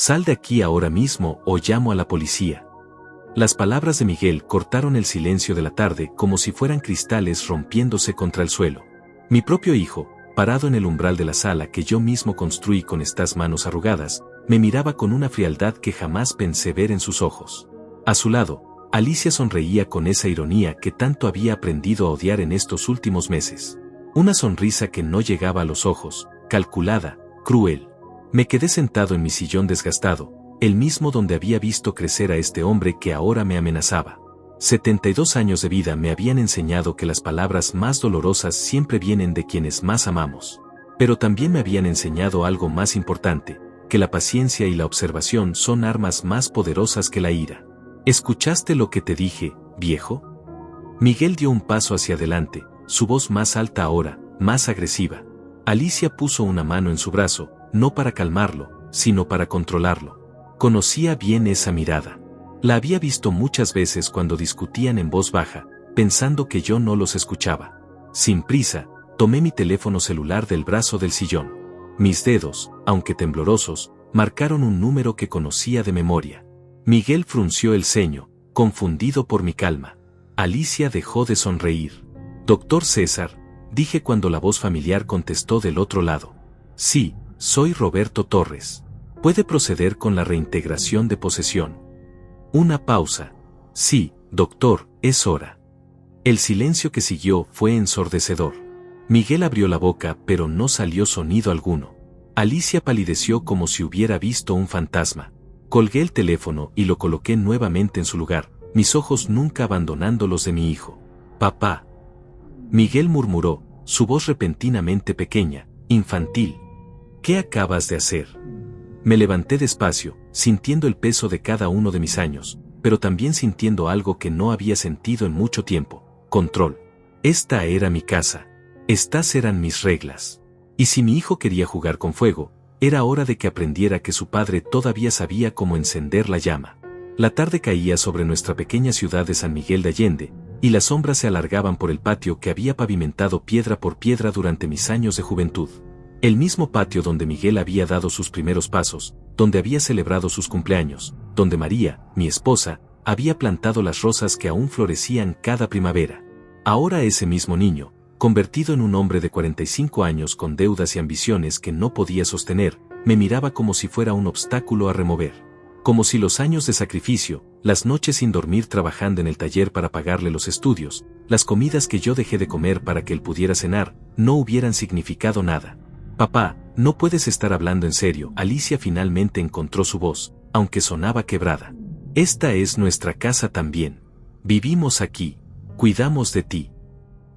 Sal de aquí ahora mismo o llamo a la policía. Las palabras de Miguel cortaron el silencio de la tarde como si fueran cristales rompiéndose contra el suelo. Mi propio hijo, parado en el umbral de la sala que yo mismo construí con estas manos arrugadas, me miraba con una frialdad que jamás pensé ver en sus ojos. A su lado, Alicia sonreía con esa ironía que tanto había aprendido a odiar en estos últimos meses. Una sonrisa que no llegaba a los ojos, calculada, cruel. Me quedé sentado en mi sillón desgastado, el mismo donde había visto crecer a este hombre que ahora me amenazaba. 72 años de vida me habían enseñado que las palabras más dolorosas siempre vienen de quienes más amamos. Pero también me habían enseñado algo más importante, que la paciencia y la observación son armas más poderosas que la ira. ¿Escuchaste lo que te dije, viejo? Miguel dio un paso hacia adelante, su voz más alta ahora, más agresiva. Alicia puso una mano en su brazo, no para calmarlo, sino para controlarlo. Conocía bien esa mirada. La había visto muchas veces cuando discutían en voz baja, pensando que yo no los escuchaba. Sin prisa, tomé mi teléfono celular del brazo del sillón. Mis dedos, aunque temblorosos, marcaron un número que conocía de memoria. Miguel frunció el ceño, confundido por mi calma. Alicia dejó de sonreír. «Doctor César», dije cuando la voz familiar contestó del otro lado. «Sí, soy Roberto Torres. ¿Puede proceder con la reintegración de posesión?» Una pausa. «Sí, doctor, es hora». El silencio que siguió fue ensordecedor. Miguel abrió la boca pero no salió sonido alguno. Alicia palideció como si hubiera visto un fantasma. Colgué el teléfono y lo coloqué nuevamente en su lugar, mis ojos nunca abandonando los de mi hijo. «Papá». Miguel murmuró, su voz repentinamente pequeña, infantil. «¿Qué acabas de hacer?» Me levanté despacio, sintiendo el peso de cada uno de mis años, pero también sintiendo algo que no había sentido en mucho tiempo: control. Esta era mi casa. Estas eran mis reglas. Y si mi hijo quería jugar con fuego, era hora de que aprendiera que su padre todavía sabía cómo encender la llama. La tarde caía sobre nuestra pequeña ciudad de San Miguel de Allende, y las sombras se alargaban por el patio que había pavimentado piedra por piedra durante mis años de juventud. El mismo patio donde Miguel había dado sus primeros pasos, donde había celebrado sus cumpleaños, donde María, mi esposa, había plantado las rosas que aún florecían cada primavera. Ahora ese mismo niño, convertido en un hombre de 45 años con deudas y ambiciones que no podía sostener, me miraba como si fuera un obstáculo a remover. Como si los años de sacrificio, las noches sin dormir trabajando en el taller para pagarle los estudios, las comidas que yo dejé de comer para que él pudiera cenar, no hubieran significado nada. «Papá, no puedes estar hablando en serio». Alicia finalmente encontró su voz, aunque sonaba quebrada. «Esta es nuestra casa también. Vivimos aquí. Cuidamos de ti».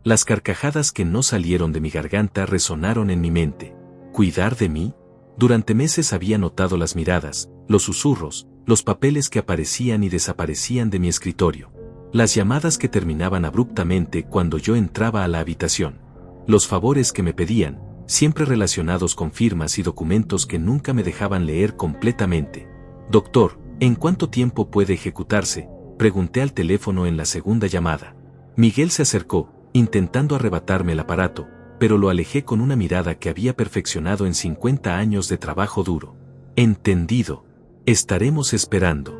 Las carcajadas que no salieron de mi garganta resonaron en mi mente. ¿Cuidar de mí? Durante meses había notado las miradas, los susurros, los papeles que aparecían y desaparecían de mi escritorio. Las llamadas que terminaban abruptamente cuando yo entraba a la habitación. Los favores que me pedían, siempre relacionados con firmas y documentos que nunca me dejaban leer completamente. «Doctor, ¿en cuánto tiempo puede ejecutarse?», pregunté al teléfono en la segunda llamada. Miguel se acercó, intentando arrebatarme el aparato, pero lo alejé con una mirada que había perfeccionado en 50 años de trabajo duro. «Entendido. Estaremos esperando».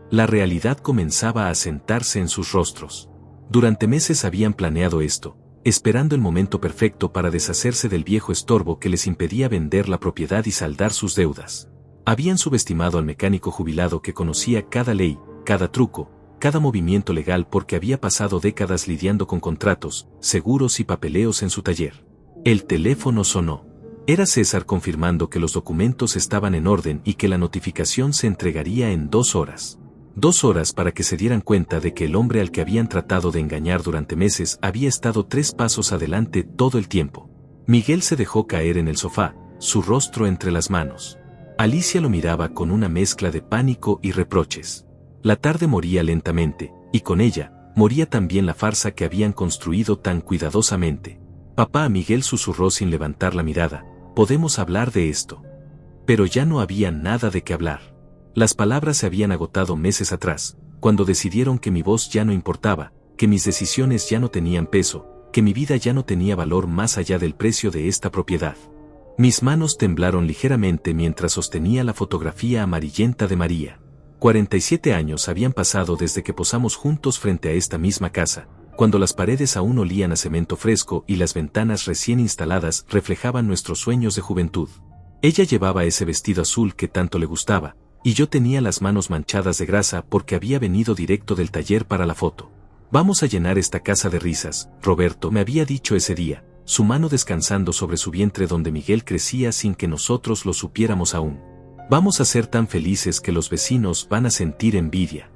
La realidad comenzaba a sentarse en sus rostros. Durante meses habían planeado esto, esperando el momento perfecto para deshacerse del viejo estorbo que les impedía vender la propiedad y saldar sus deudas. Habían subestimado al mecánico jubilado que conocía cada ley, cada truco, cada movimiento legal porque había pasado décadas lidiando con contratos, seguros y papeleos en su taller. El teléfono sonó. Era César confirmando que los documentos estaban en orden y que la notificación se entregaría en 2 horas. 2 horas para que se dieran cuenta de que el hombre al que habían tratado de engañar durante meses había estado 3 pasos adelante todo el tiempo. Miguel se dejó caer en el sofá, su rostro entre las manos. Alicia lo miraba con una mezcla de pánico y reproches. La tarde moría lentamente, y con ella, moría también la farsa que habían construido tan cuidadosamente. «Papá», Miguel susurró sin levantar la mirada, «podemos hablar de esto». Pero ya no había nada de qué hablar. Las palabras se habían agotado meses atrás, cuando decidieron que mi voz ya no importaba, que mis decisiones ya no tenían peso, que mi vida ya no tenía valor más allá del precio de esta propiedad. Mis manos temblaron ligeramente mientras sostenía la fotografía amarillenta de María. 47 años habían pasado desde que posamos juntos frente a esta misma casa, cuando las paredes aún olían a cemento fresco y las ventanas recién instaladas reflejaban nuestros sueños de juventud. Ella llevaba ese vestido azul que tanto le gustaba, y yo tenía las manos manchadas de grasa porque había venido directo del taller para la foto. Vamos a llenar esta casa de risas, Roberto me había dicho ese día, su mano descansando sobre su vientre donde Miguel crecía sin que nosotros lo supiéramos aún. Vamos a ser tan felices que los vecinos van a sentir envidia.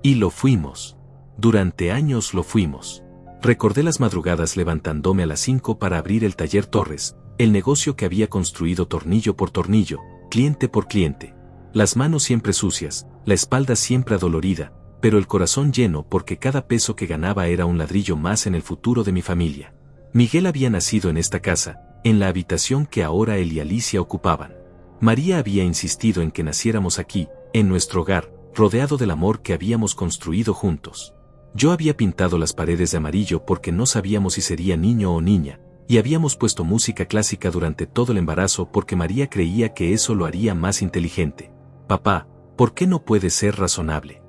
Y lo fuimos. Durante años lo fuimos. Recordé las madrugadas levantándome a las 5 para abrir el taller Torres, el negocio que había construido tornillo por tornillo, cliente por cliente. Las manos siempre sucias, la espalda siempre adolorida, pero el corazón lleno porque cada peso que ganaba era un ladrillo más en el futuro de mi familia. Miguel había nacido en esta casa, en la habitación que ahora él y Alicia ocupaban. María había insistido en que naciéramos aquí, en nuestro hogar, rodeado del amor que habíamos construido juntos. Yo había pintado las paredes de amarillo porque no sabíamos si sería niño o niña, y habíamos puesto música clásica durante todo el embarazo porque María creía que eso lo haría más inteligente. Papá, ¿por qué no puedes ser razonable?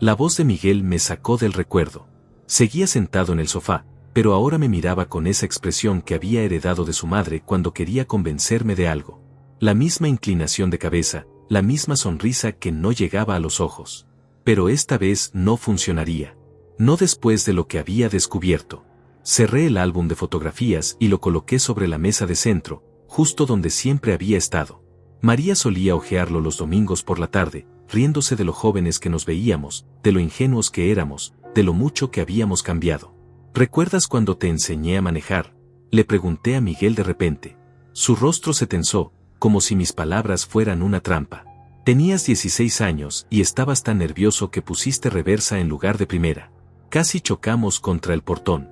La voz de Miguel me sacó del recuerdo. Seguía sentado en el sofá, pero ahora me miraba con esa expresión que había heredado de su madre cuando quería convencerme de algo. La misma inclinación de cabeza, la misma sonrisa que no llegaba a los ojos. Pero esta vez no funcionaría. No después de lo que había descubierto. Cerré el álbum de fotografías y lo coloqué sobre la mesa de centro, justo donde siempre había estado. María solía hojearlo los domingos por la tarde, riéndose de lo jóvenes que nos veíamos, de lo ingenuos que éramos, de lo mucho que habíamos cambiado. ¿Recuerdas cuando te enseñé a manejar? Le pregunté a Miguel de repente. Su rostro se tensó, como si mis palabras fueran una trampa. Tenías 16 años y estabas tan nervioso que pusiste reversa en lugar de primera. Casi chocamos contra el portón.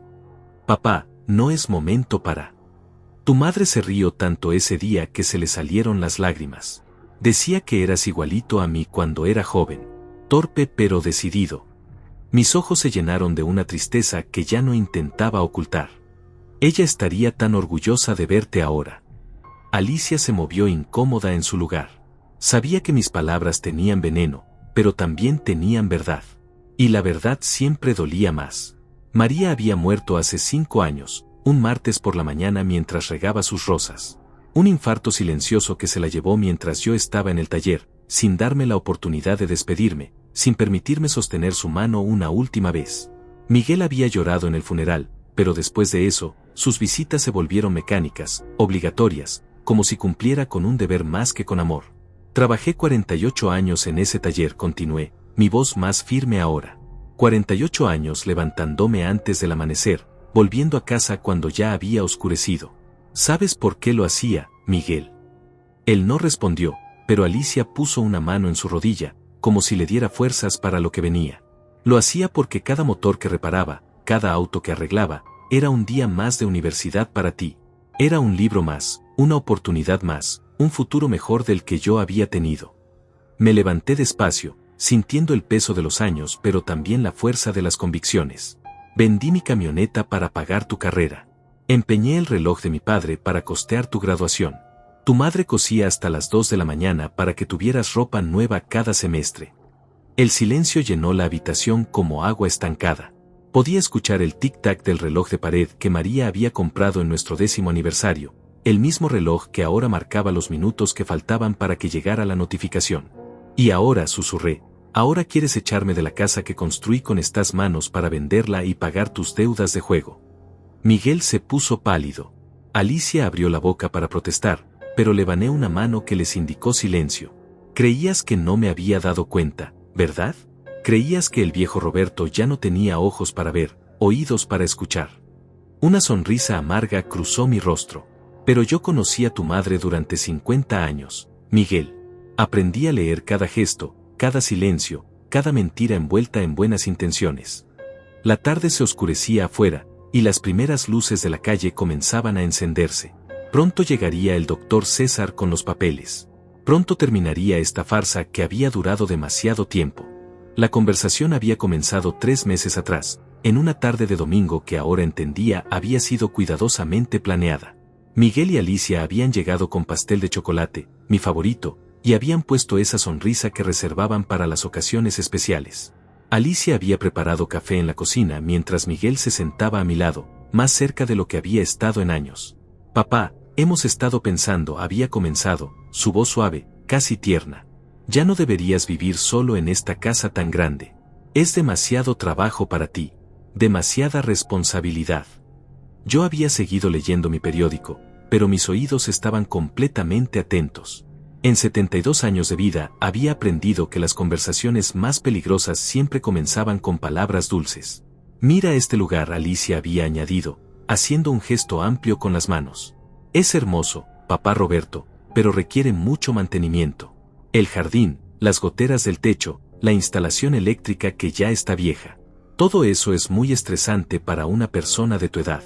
Papá, no es momento para. Tu madre se rió tanto ese día que se le salieron las lágrimas. Decía que eras igualito a mí cuando era joven. Torpe pero decidido. Mis ojos se llenaron de una tristeza que ya no intentaba ocultar. Ella estaría tan orgullosa de verte ahora. Alicia se movió incómoda en su lugar. Sabía que mis palabras tenían veneno, pero también tenían verdad. Y la verdad siempre dolía más. María había muerto hace 5 años, un martes por la mañana mientras regaba sus rosas. Un infarto silencioso que se la llevó mientras yo estaba en el taller, sin darme la oportunidad de despedirme, sin permitirme sostener su mano una última vez. Miguel había llorado en el funeral, pero después de eso, sus visitas se volvieron mecánicas, obligatorias, como si cumpliera con un deber más que con amor. Trabajé 48 años en ese taller, continué, mi voz más firme ahora. 48 años levantándome antes del amanecer, volviendo a casa cuando ya había oscurecido. ¿Sabes por qué lo hacía, Miguel? Él no respondió, pero Alicia puso una mano en su rodilla, como si le diera fuerzas para lo que venía. Lo hacía porque cada motor que reparaba, cada auto que arreglaba, era un día más de universidad para ti. Era un libro más, una oportunidad más, un futuro mejor del que yo había tenido. Me levanté despacio, sintiendo el peso de los años pero también la fuerza de las convicciones. Vendí mi camioneta para pagar tu carrera. Empeñé el reloj de mi padre para costear tu graduación. Tu madre cosía hasta las 2 de la mañana para que tuvieras ropa nueva cada semestre. El silencio llenó la habitación como agua estancada. Podía escuchar el tic-tac del reloj de pared que María había comprado en nuestro 10º aniversario, el mismo reloj que ahora marcaba los minutos que faltaban para que llegara la notificación. Y ahora, susurré, ahora quieres echarme de la casa que construí con estas manos para venderla y pagar tus deudas de juego. Miguel se puso pálido. Alicia abrió la boca para protestar, pero levané una mano que les indicó silencio. Creías que no me había dado cuenta, ¿verdad? Creías que el viejo Roberto ya no tenía ojos para ver, oídos para escuchar. Una sonrisa amarga cruzó mi rostro. Pero yo conocí a tu madre durante 50 años, Miguel. Aprendí a leer cada gesto, cada silencio, cada mentira envuelta en buenas intenciones. La tarde se oscurecía afuera, y las primeras luces de la calle comenzaban a encenderse. Pronto llegaría el doctor César con los papeles. Pronto terminaría esta farsa que había durado demasiado tiempo. La conversación había comenzado 3 meses atrás, en una tarde de domingo que ahora entendía había sido cuidadosamente planeada. Miguel y Alicia habían llegado con pastel de chocolate, mi favorito, y habían puesto esa sonrisa que reservaban para las ocasiones especiales. Alicia había preparado café en la cocina mientras Miguel se sentaba a mi lado, más cerca de lo que había estado en años. Papá, hemos estado pensando, había comenzado, su voz suave, casi tierna. Ya no deberías vivir solo en esta casa tan grande. Es demasiado trabajo para ti, demasiada responsabilidad. Yo había seguido leyendo mi periódico, pero mis oídos estaban completamente atentos. En 72 años de vida había aprendido que las conversaciones más peligrosas siempre comenzaban con palabras dulces. Mira este lugar, Alicia había añadido, haciendo un gesto amplio con las manos. Es hermoso, papá Roberto, pero requiere mucho mantenimiento. El jardín, las goteras del techo, la instalación eléctrica que ya está vieja. Todo eso es muy estresante para una persona de tu edad.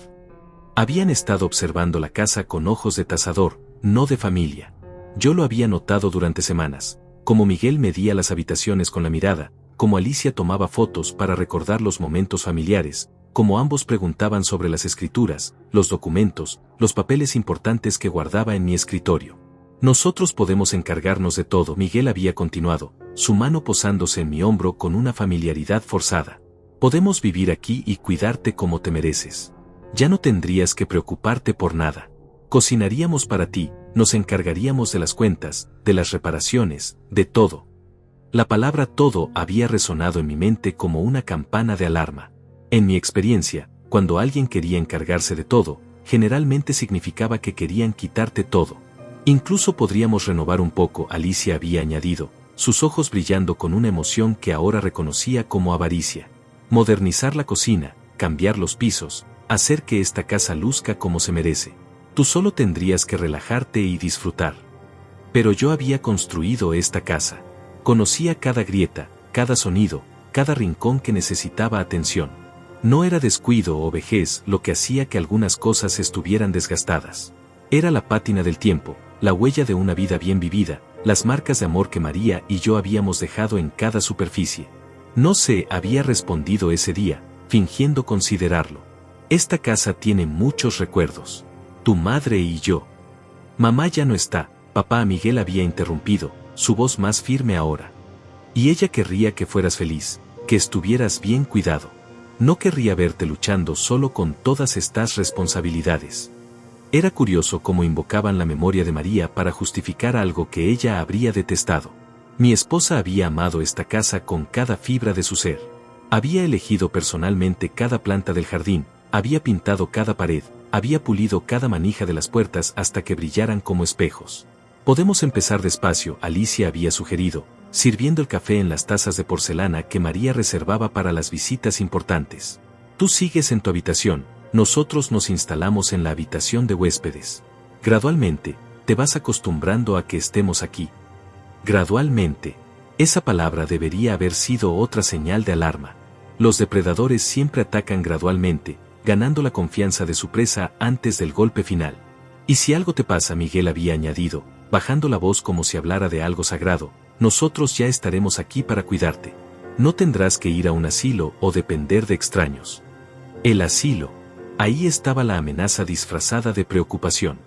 Habían estado observando la casa con ojos de tasador, no de familia. Yo lo había notado durante semanas, como Miguel medía las habitaciones con la mirada, como Alicia tomaba fotos para recordar los momentos familiares, como ambos preguntaban sobre las escrituras, los documentos, los papeles importantes que guardaba en mi escritorio. Nosotros podemos encargarnos de todo, Miguel había continuado, su mano posándose en mi hombro con una familiaridad forzada. Podemos vivir aquí y cuidarte como te mereces. Ya no tendrías que preocuparte por nada. Cocinaríamos para ti, nos encargaríamos de las cuentas, de las reparaciones, de todo. La palabra todo había resonado en mi mente como una campana de alarma. En mi experiencia, cuando alguien quería encargarse de todo, generalmente significaba que querían quitarte todo. Incluso podríamos renovar un poco, Alicia había añadido, sus ojos brillando con una emoción que ahora reconocía como avaricia. Modernizar la cocina, cambiar los pisos, hacer que esta casa luzca como se merece. Tú solo tendrías que relajarte y disfrutar. Pero yo había construido esta casa. Conocía cada grieta, cada sonido, cada rincón que necesitaba atención. No era descuido o vejez lo que hacía que algunas cosas estuvieran desgastadas. Era la pátina del tiempo, la huella de una vida bien vivida, las marcas de amor que María y yo habíamos dejado en cada superficie. No sé, había respondido ese día, fingiendo considerarlo. Esta casa tiene muchos recuerdos. Tu madre y yo. Mamá ya no está, papá, Miguel había interrumpido, su voz más firme ahora. Y ella querría que fueras feliz, que estuvieras bien cuidado. No querría verte luchando solo con todas estas responsabilidades. Era curioso cómo invocaban la memoria de María para justificar algo que ella habría detestado. Mi esposa había amado esta casa con cada fibra de su ser. Había elegido personalmente cada planta del jardín, había pintado cada pared, había pulido cada manija de las puertas hasta que brillaran como espejos. Podemos empezar despacio, Alicia había sugerido, sirviendo el café en las tazas de porcelana que María reservaba para las visitas importantes. Tú sigues en tu habitación, nosotros nos instalamos en la habitación de huéspedes. Gradualmente, te vas acostumbrando a que estemos aquí. Gradualmente. Esa palabra debería haber sido otra señal de alarma. Los depredadores siempre atacan gradualmente, ganando la confianza de su presa antes del golpe final. Y si algo te pasa, Miguel había añadido, bajando la voz como si hablara de algo sagrado, nosotros ya estaremos aquí para cuidarte. No tendrás que ir a un asilo o depender de extraños. El asilo. Ahí estaba la amenaza disfrazada de preocupación.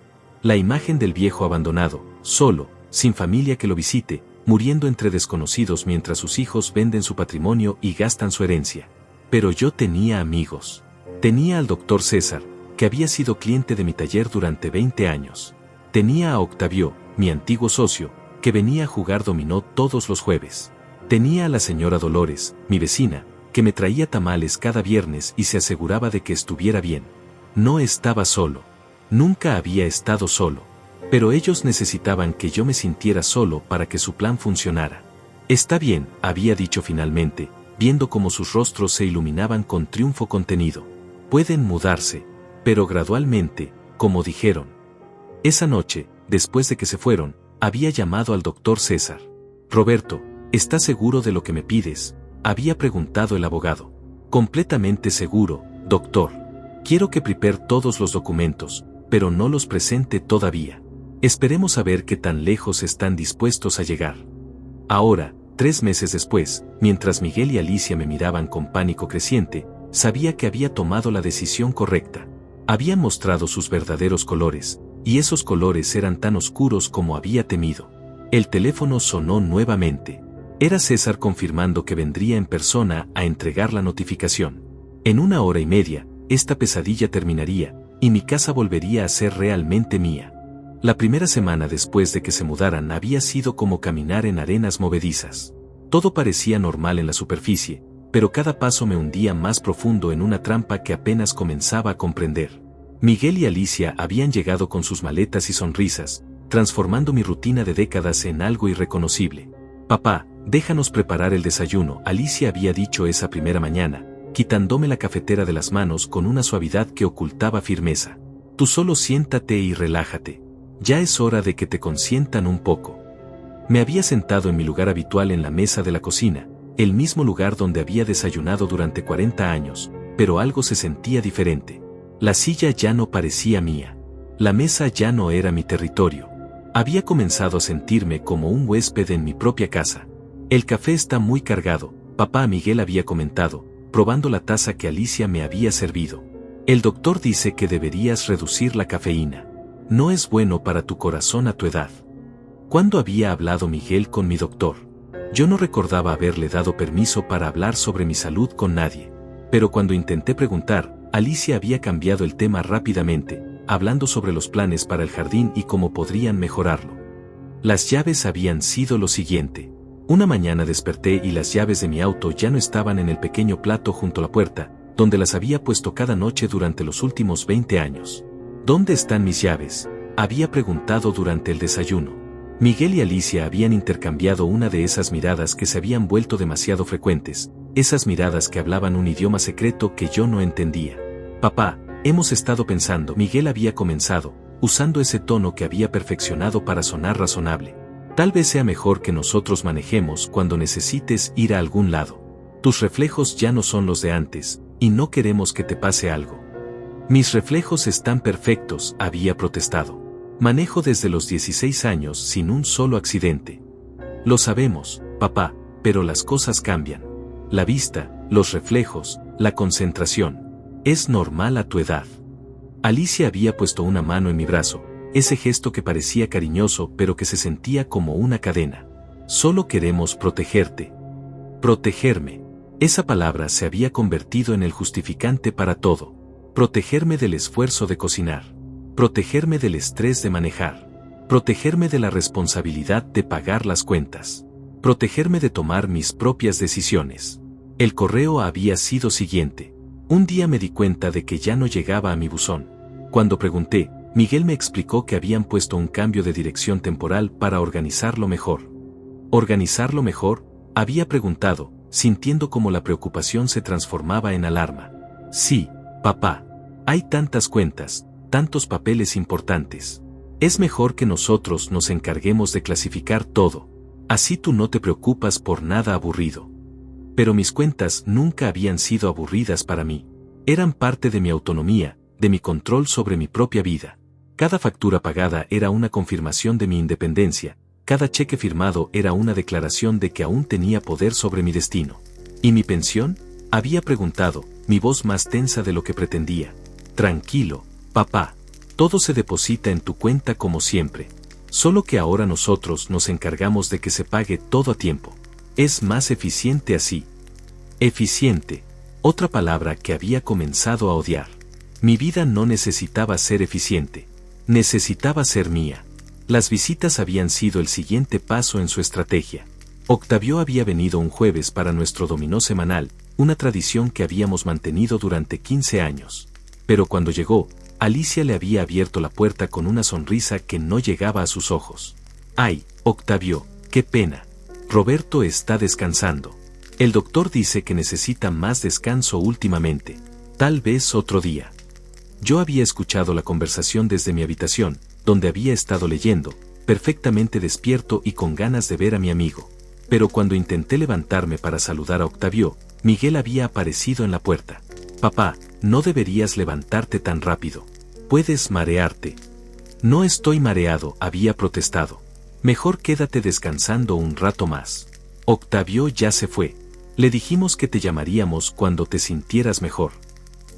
La imagen del viejo abandonado, solo, sin familia que lo visite, muriendo entre desconocidos mientras sus hijos venden su patrimonio y gastan su herencia. Pero yo tenía amigos. Tenía al doctor César, que había sido cliente de mi taller durante 20 años. Tenía a Octavio, mi antiguo socio, que venía a jugar dominó todos los jueves. Tenía a la señora Dolores, mi vecina, que me traía tamales cada viernes y se aseguraba de que estuviera bien. No estaba solo. Nunca había estado solo. Pero ellos necesitaban que yo me sintiera solo para que su plan funcionara. Está bien, había dicho finalmente, viendo cómo sus rostros se iluminaban con triunfo contenido. Pueden mudarse, pero gradualmente, como dijeron. Esa noche, después de que se fueron, había llamado al doctor César. Roberto, ¿estás seguro de lo que me pides?, había preguntado el abogado. Completamente seguro, doctor. Quiero que prepare todos los documentos, pero no los presente todavía. Esperemos a ver qué tan lejos están dispuestos a llegar. Ahora, 3 meses después, mientras Miguel y Alicia me miraban con pánico creciente, sabía que había tomado la decisión correcta. Habían mostrado sus verdaderos colores, y esos colores eran tan oscuros como había temido. El teléfono sonó nuevamente. Era César confirmando que vendría en persona a entregar la notificación. En 1 hora y media, esta pesadilla terminaría, y mi casa volvería a ser realmente mía. La primera semana después de que se mudaran había sido como caminar en arenas movedizas. Todo parecía normal en la superficie, pero cada paso me hundía más profundo en una trampa que apenas comenzaba a comprender. Miguel y Alicia habían llegado con sus maletas y sonrisas, transformando mi rutina de décadas en algo irreconocible. «Papá, déjanos preparar el desayuno», Alicia había dicho esa primera mañana, quitándome la cafetera de las manos con una suavidad que ocultaba firmeza. «Tú solo siéntate y relájate. Ya es hora de que te consientan un poco». Me había sentado en mi lugar habitual en la mesa de la cocina, el mismo lugar donde había desayunado durante 40 años, pero algo se sentía diferente. La silla ya no parecía mía. La mesa ya no era mi territorio. Había comenzado a sentirme como un huésped en mi propia casa. «El café está muy cargado», papá Miguel había comentado, probando la taza que Alicia me había servido. «El doctor dice que deberías reducir la cafeína. No es bueno para tu corazón a tu edad». ¿Cuándo había hablado Miguel con mi doctor? Yo no recordaba haberle dado permiso para hablar sobre mi salud con nadie. Pero cuando intenté preguntar, Alicia había cambiado el tema rápidamente, hablando sobre los planes para el jardín y cómo podrían mejorarlo. Las llaves habían sido lo siguiente. Una mañana desperté y las llaves de mi auto ya no estaban en el pequeño plato junto a la puerta, donde las había puesto cada noche durante los últimos 20 años. «¿Dónde están mis llaves?», había preguntado durante el desayuno. Miguel y Alicia habían intercambiado una de esas miradas que se habían vuelto demasiado frecuentes, esas miradas que hablaban un idioma secreto que yo no entendía. «Papá, hemos estado pensando», Miguel había comenzado, usando ese tono que había perfeccionado para sonar razonable. «Tal vez sea mejor que nosotros manejemos cuando necesites ir a algún lado. Tus reflejos ya no son los de antes, y no queremos que te pase algo». «Mis reflejos están perfectos», había protestado. «Manejo desde los 16 años sin un solo accidente». «Lo sabemos, papá, pero las cosas cambian. La vista, los reflejos, la concentración. Es normal a tu edad». Alicia había puesto una mano en mi brazo, ese gesto que parecía cariñoso pero que se sentía como una cadena. «Solo queremos protegerte». Protegerme. Esa palabra se había convertido en el justificante para todo. Protegerme del esfuerzo de cocinar. Protegerme del estrés de manejar. Protegerme de la responsabilidad de pagar las cuentas. Protegerme de tomar mis propias decisiones. El correo había sido siguiente. Un día me di cuenta de que ya no llegaba a mi buzón. Cuando pregunté, Miguel me explicó que habían puesto un cambio de dirección temporal para organizarlo mejor. ¿Organizarlo mejor?, había preguntado, sintiendo como la preocupación se transformaba en alarma. «Sí, papá. Hay tantas cuentas, tantos papeles importantes. Es mejor que nosotros nos encarguemos de clasificar todo. Así tú no te preocupas por nada aburrido». Pero mis cuentas nunca habían sido aburridas para mí. Eran parte de mi autonomía, de mi control sobre mi propia vida. Cada factura pagada era una confirmación de mi independencia, cada cheque firmado era una declaración de que aún tenía poder sobre mi destino. ¿Y mi pensión?, había preguntado, mi voz más tensa de lo que pretendía. «Tranquilo, papá. Todo se deposita en tu cuenta como siempre. Solo que ahora nosotros nos encargamos de que se pague todo a tiempo. Es más eficiente así». Eficiente. Otra palabra que había comenzado a odiar. Mi vida no necesitaba ser eficiente. Necesitaba ser mía. Las visitas habían sido el siguiente paso en su estrategia. Octavio había venido un jueves para nuestro dominó semanal, una tradición que habíamos mantenido durante 15 años. Pero cuando llegó, Alicia le había abierto la puerta con una sonrisa que no llegaba a sus ojos. «Ay, Octavio, qué pena. Roberto está descansando. El doctor dice que necesita más descanso últimamente. Tal vez otro día». Yo había escuchado la conversación desde mi habitación, donde había estado leyendo, perfectamente despierto y con ganas de ver a mi amigo. Pero cuando intenté levantarme para saludar a Octavio, Miguel había aparecido en la puerta. «Papá, no deberías levantarte tan rápido. Puedes marearte». «No estoy mareado», había protestado. «Mejor quédate descansando un rato más». Octavio ya se fue. Le dijimos que te llamaríamos cuando te sintieras mejor.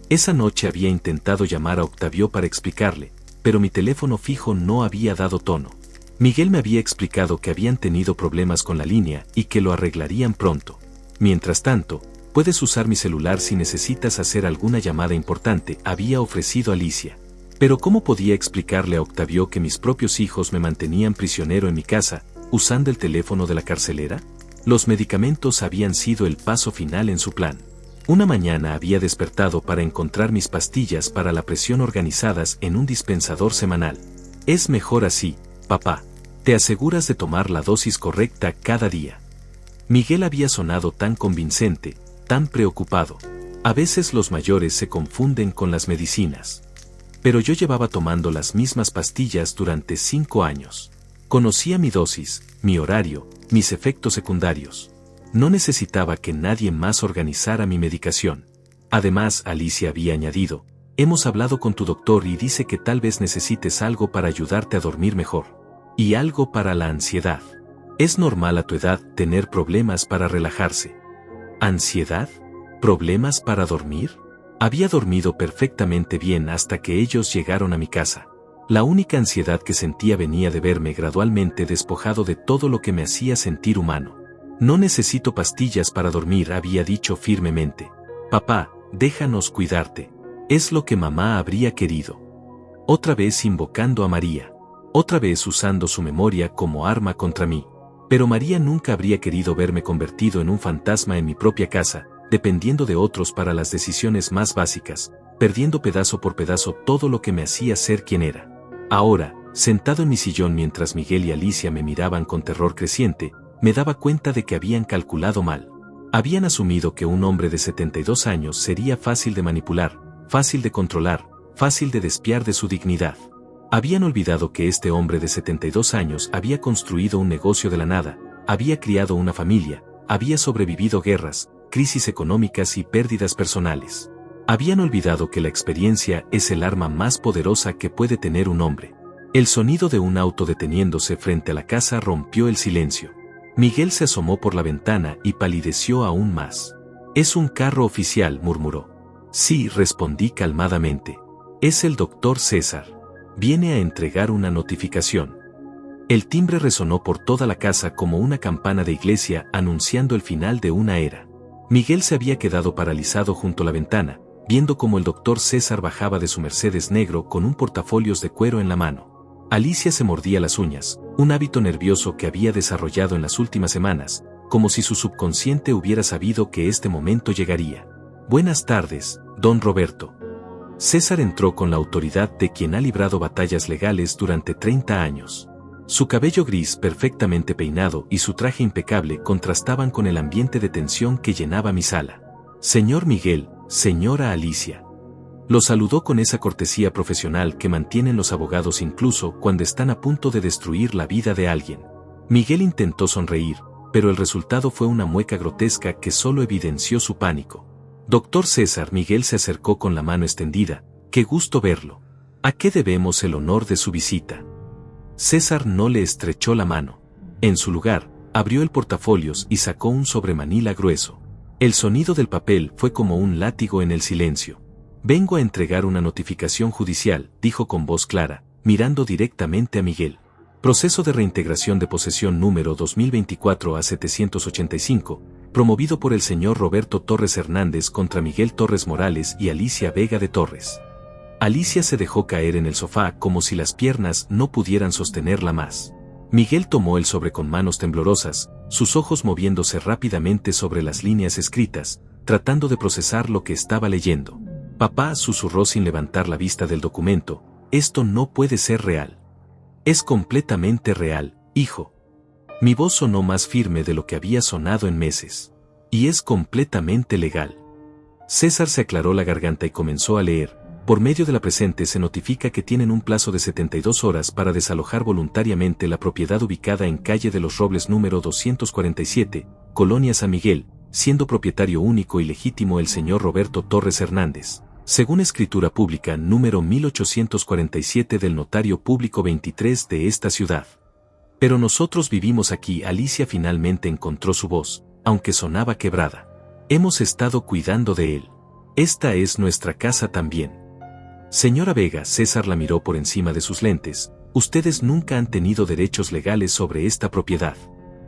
Esa noche había intentado llamar a Octavio para explicarle, pero mi teléfono fijo no había dado tono. Miguel me había explicado que habían tenido problemas con la línea y que lo arreglarían pronto. Mientras tanto, puedes usar mi celular si necesitas hacer alguna llamada importante, había ofrecido Alicia. Pero ¿cómo podía explicarle a Octavio que mis propios hijos me mantenían prisionero en mi casa, usando el teléfono de la carcelera? Los medicamentos habían sido el paso final en su plan. Una mañana había despertado para encontrar mis pastillas para la presión organizadas en un dispensador semanal. Es mejor así, papá. Te aseguras de tomar la dosis correcta cada día. Miguel había sonado tan convincente, tan preocupado. A veces los mayores se confunden con las medicinas. Pero yo llevaba tomando las mismas pastillas durante 5 años. Conocía mi dosis, mi horario, mis efectos secundarios. No necesitaba que nadie más organizara mi medicación. Además, Alicia había añadido, hemos hablado con tu doctor y dice que tal vez necesites algo para ayudarte a dormir mejor. Y algo para la ansiedad. Es normal a tu edad tener problemas para relajarse. ¿Ansiedad? ¿Problemas para dormir? Había dormido perfectamente bien hasta que ellos llegaron a mi casa. La única ansiedad que sentía venía de verme gradualmente despojado de todo lo que me hacía sentir humano. No necesito pastillas para dormir, había dicho firmemente. Papá, déjanos cuidarte. Es lo que mamá habría querido. Otra vez invocando a María. Otra vez usando su memoria como arma contra mí. Pero María nunca habría querido verme convertido en un fantasma en mi propia casa, dependiendo de otros para las decisiones más básicas, perdiendo pedazo por pedazo todo lo que me hacía ser quien era. Ahora, sentado en mi sillón mientras Miguel y Alicia me miraban con terror creciente, me daba cuenta de que habían calculado mal. Habían asumido que un hombre de 72 años sería fácil de manipular, fácil de controlar, fácil de despiar de su dignidad. Habían olvidado que este hombre de 72 años había construido un negocio de la nada, había criado una familia, había sobrevivido guerras, crisis económicas y pérdidas personales. Habían olvidado que la experiencia es el arma más poderosa que puede tener un hombre. El sonido de un auto deteniéndose frente a la casa rompió el silencio. Miguel se asomó por la ventana y palideció aún más. «Es un carro oficial», murmuró. «Sí», respondí calmadamente. «Es el doctor César. Viene a entregar una notificación». El timbre resonó por toda la casa como una campana de iglesia anunciando el final de una era. Miguel se había quedado paralizado junto a la ventana, viendo cómo el doctor César bajaba de su Mercedes negro con un portafolios de cuero en la mano. Alicia se mordía las uñas, un hábito nervioso que había desarrollado en las últimas semanas, como si su subconsciente hubiera sabido que este momento llegaría. «Buenas tardes, don Roberto». César entró con la autoridad de quien ha librado batallas legales durante 30 años. Su cabello gris perfectamente peinado y su traje impecable contrastaban con el ambiente de tensión que llenaba mi sala. «Señor Miguel, señora Alicia». Lo saludó con esa cortesía profesional que mantienen los abogados incluso cuando están a punto de destruir la vida de alguien. Miguel intentó sonreír, pero el resultado fue una mueca grotesca que solo evidenció su pánico. «Doctor César», Miguel se acercó con la mano extendida. «Qué gusto verlo. ¿A qué debemos el honor de su visita?» César no le estrechó la mano. En su lugar, abrió el portafolios y sacó un sobremanila grueso. El sonido del papel fue como un látigo en el silencio. «Vengo a entregar una notificación judicial», dijo con voz clara, mirando directamente a Miguel. «Proceso de reintegración de posesión número 2024-A785, promovido por el señor Roberto Torres Hernández contra Miguel Torres Morales y Alicia Vega de Torres». Alicia se dejó caer en el sofá como si las piernas no pudieran sostenerla más. Miguel tomó el sobre con manos temblorosas, sus ojos moviéndose rápidamente sobre las líneas escritas, tratando de procesar lo que estaba leyendo. «Papá», susurró sin levantar la vista del documento, «esto no puede ser real». «Es completamente real, hijo». Mi voz sonó más firme de lo que había sonado en meses. «Y es completamente legal». César se aclaró la garganta y comenzó a leer. «Por medio de la presente se notifica que tienen un plazo de 72 horas para desalojar voluntariamente la propiedad ubicada en calle de los Robles número 247, Colonia San Miguel, siendo propietario único y legítimo el señor Roberto Torres Hernández, según escritura pública número 1847 del notario público 23 de esta ciudad. Pero nosotros vivimos aquí». Alicia finalmente encontró su voz, aunque sonaba quebrada. «Hemos estado cuidando de él. Esta es nuestra casa también». Señora Vega, César la miró por encima de sus lentes, ustedes nunca han tenido derechos legales sobre esta propiedad.